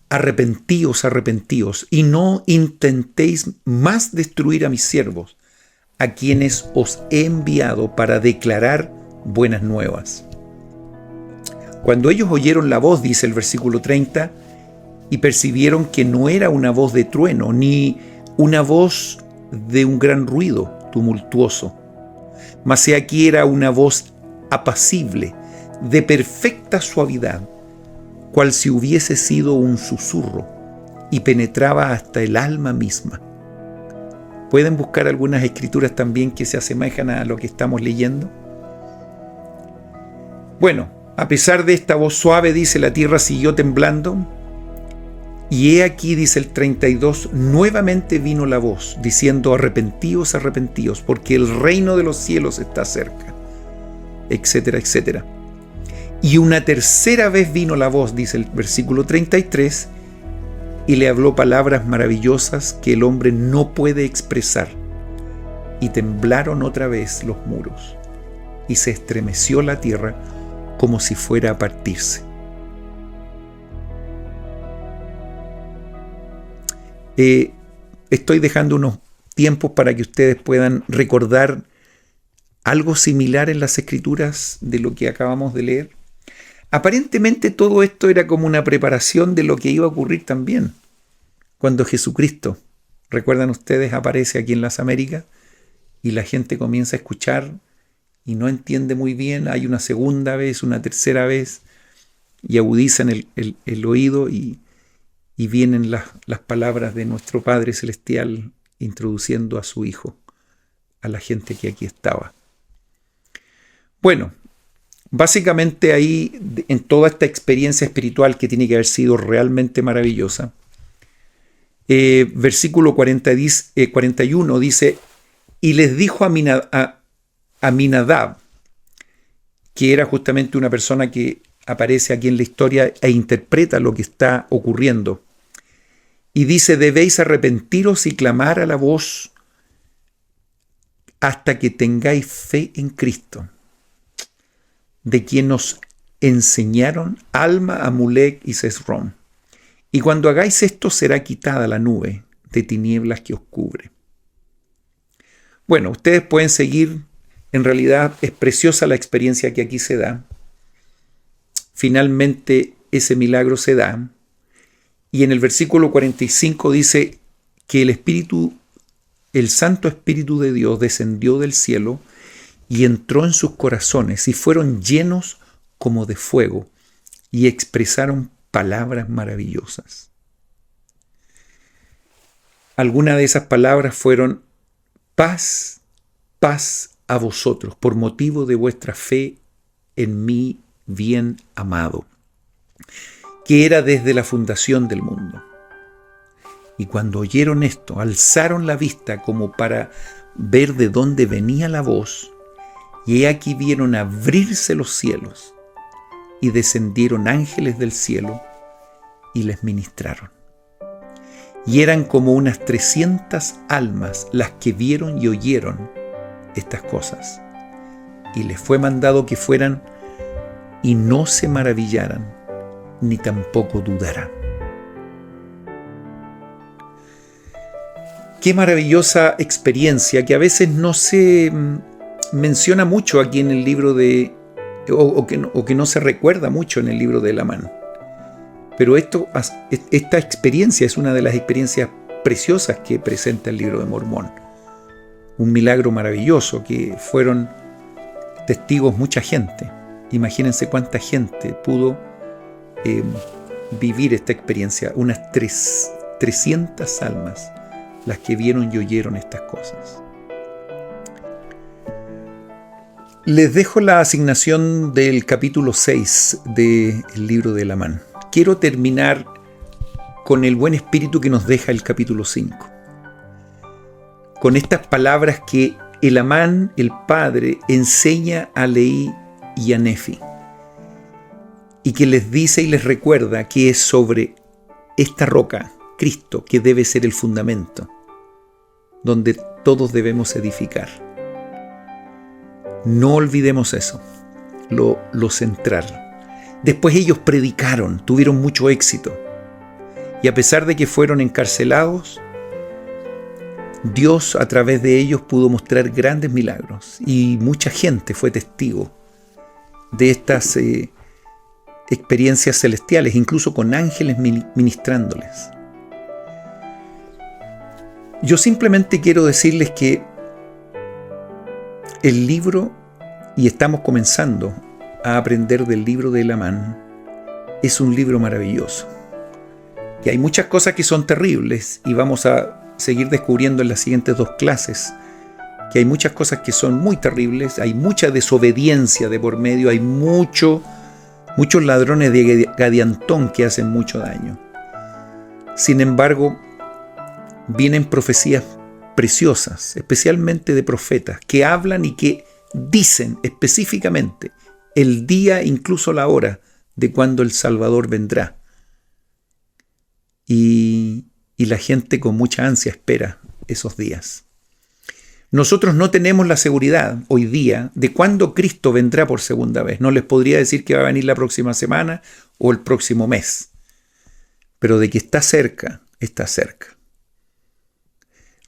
arrepentíos, arrepentíos, y no intentéis más destruir a mis siervos, a quienes os he enviado para declarar buenas nuevas. Cuando ellos oyeron la voz, dice el versículo 30, y percibieron que no era una voz de trueno, ni una voz de un gran ruido tumultuoso, mas he aquí era una voz apacible, de perfecta suavidad, cual si hubiese sido un susurro, y penetraba hasta el alma misma. ¿Pueden buscar algunas escrituras también que se asemejan a lo que estamos leyendo? Bueno, a pesar de esta voz suave, dice, la tierra siguió temblando, y he aquí, dice el 32, nuevamente vino la voz, diciendo, arrepentíos, arrepentíos, porque el reino de los cielos está cerca, etcétera, etcétera. Y una tercera vez vino la voz, dice el versículo 33, y le habló palabras maravillosas que el hombre no puede expresar. Y temblaron otra vez los muros, y se estremeció la tierra como si fuera a partirse. Estoy dejando unos tiempos para que ustedes puedan recordar algo similar en las Escrituras de lo que acabamos de leer. Aparentemente todo esto era como una preparación de lo que iba a ocurrir también cuando Jesucristo, recuerdan ustedes, aparece aquí en las Américas y la gente comienza a escuchar y no entiende muy bien. Hay una segunda vez, una tercera vez y agudizan el oído y vienen las palabras de nuestro Padre Celestial introduciendo a su Hijo, a la gente que aquí estaba. Bueno, básicamente ahí, en toda esta experiencia espiritual que tiene que haber sido realmente maravillosa, versículo 41 dice, y les dijo a Aminadab, que era justamente una persona que aparece aquí en la historia e interpreta lo que está ocurriendo. Y dice, debéis arrepentiros y clamar a la voz hasta que tengáis fe en Cristo, de quien nos enseñaron Alma, Amulek y Sesrón. Y cuando hagáis esto será quitada la nube de tinieblas que os cubre. Bueno, ustedes pueden seguir, en realidad es preciosa la experiencia que aquí se da. Finalmente ese milagro se da. Y en el versículo 45 dice que el Santo Espíritu de Dios descendió del cielo y entró en sus corazones y fueron llenos como de fuego y expresaron palabras maravillosas. Algunas de esas palabras fueron: paz, paz a vosotros, por motivo de vuestra fe en mi bien amado, que era desde la fundación del mundo. Y cuando oyeron esto, alzaron la vista como para ver de dónde venía la voz, y he aquí vieron abrirse los cielos, y descendieron ángeles del cielo, y les ministraron. Y eran como unas 300 almas las que vieron y oyeron estas cosas. Y les fue mandado que fueran y no se maravillaran, ni tampoco dudarán. Qué maravillosa experiencia que a veces no se menciona mucho aquí en el libro o que no se recuerda mucho en el libro de Elamán. Pero esta experiencia es una de las experiencias preciosas que presenta el libro de Mormón. Un milagro maravilloso que fueron testigos mucha gente. Imagínense cuánta gente pudo vivir esta experiencia. Unas 300 almas las que vieron y oyeron estas cosas. Les dejo la asignación del capítulo 6 del libro de Elamán. Quiero terminar con el buen espíritu que nos deja el capítulo 5. Con estas palabras que Elamán, el padre, enseña a Leí y a Nefi. Y que les dice y les recuerda que es sobre esta roca, Cristo, que debe ser el fundamento, donde todos debemos edificar. No olvidemos eso, lo central. Después ellos predicaron, tuvieron mucho éxito. Y a pesar de que fueron encarcelados, Dios a través de ellos pudo mostrar grandes milagros. Y mucha gente fue testigo de estas experiencias celestiales, incluso con ángeles ministrándoles. Yo simplemente quiero decirles que el libro, y estamos comenzando a aprender del libro de Elamán, es un libro maravilloso. Que hay muchas cosas que son terribles y vamos a seguir descubriendo en las siguientes 2 clases que hay muchas cosas que son muy terribles, hay mucha desobediencia de por medio, hay muchos ladrones de gadiantón que hacen mucho daño. Sin embargo, vienen profecías preciosas, especialmente de profetas, que hablan y que dicen específicamente el día, incluso la hora, de cuando el Salvador vendrá. y la gente con mucha ansia espera esos días. Nosotros no tenemos la seguridad hoy día de cuándo Cristo vendrá por segunda vez. No les podría decir que va a venir la próxima semana o el próximo mes, pero de que está cerca, está cerca.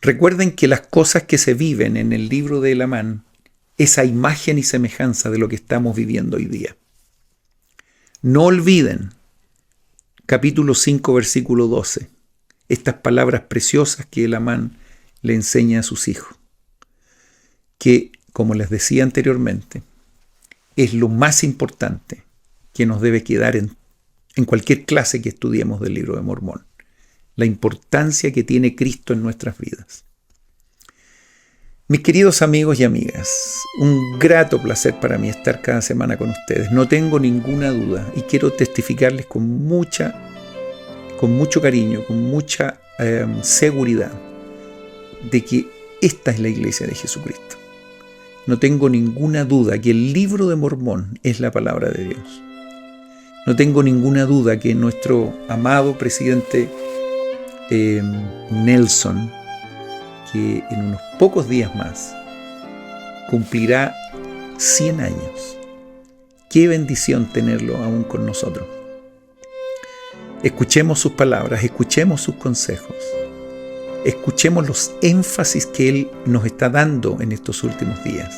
Recuerden que las cosas que se viven en el libro de Elamán es a imagen y semejanza de lo que estamos viviendo hoy día. No olviden, capítulo 5, versículo 12, estas palabras preciosas que Elamán le enseña a sus hijos, que, como les decía anteriormente, es lo más importante que nos debe quedar en cualquier clase que estudiemos del libro de Mormón. La importancia que tiene Cristo en nuestras vidas. Mis queridos amigos y amigas, un grato placer para mí estar cada semana con ustedes. No tengo ninguna duda y quiero testificarles con mucho cariño, con mucha seguridad de que esta es la iglesia de Jesucristo. No tengo ninguna duda que el libro de Mormón es la palabra de Dios. No tengo ninguna duda que nuestro amado presidente Nelson, que en unos pocos días más cumplirá 100 años. Qué bendición tenerlo aún con nosotros. Escuchemos sus palabras, escuchemos sus consejos, escuchemos los énfasis que Él nos está dando en estos últimos días.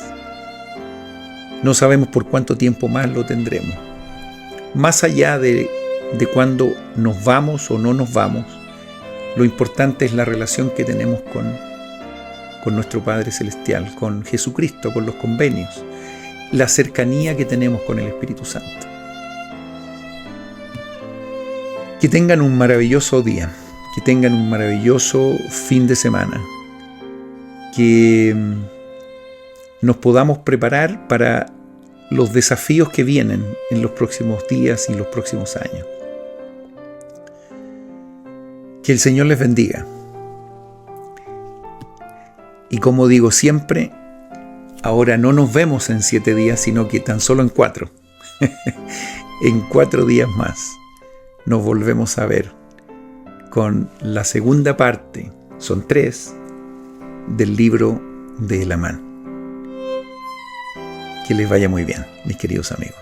No sabemos por cuánto tiempo más lo tendremos. Más allá de cuándo nos vamos o no nos vamos, lo importante es la relación que tenemos con nuestro Padre Celestial, con Jesucristo, con los convenios, la cercanía que tenemos con el Espíritu Santo. Que tengan un maravilloso día, que tengan un maravilloso fin de semana, que nos podamos preparar para los desafíos que vienen en los próximos días y los próximos años. Que el Señor les bendiga. Y como digo siempre, ahora no nos vemos en 7 días, sino que tan solo en 4. En 4 días más nos volvemos a ver con la segunda parte, son 3, del libro de Elamán. Que les vaya muy bien, mis queridos amigos.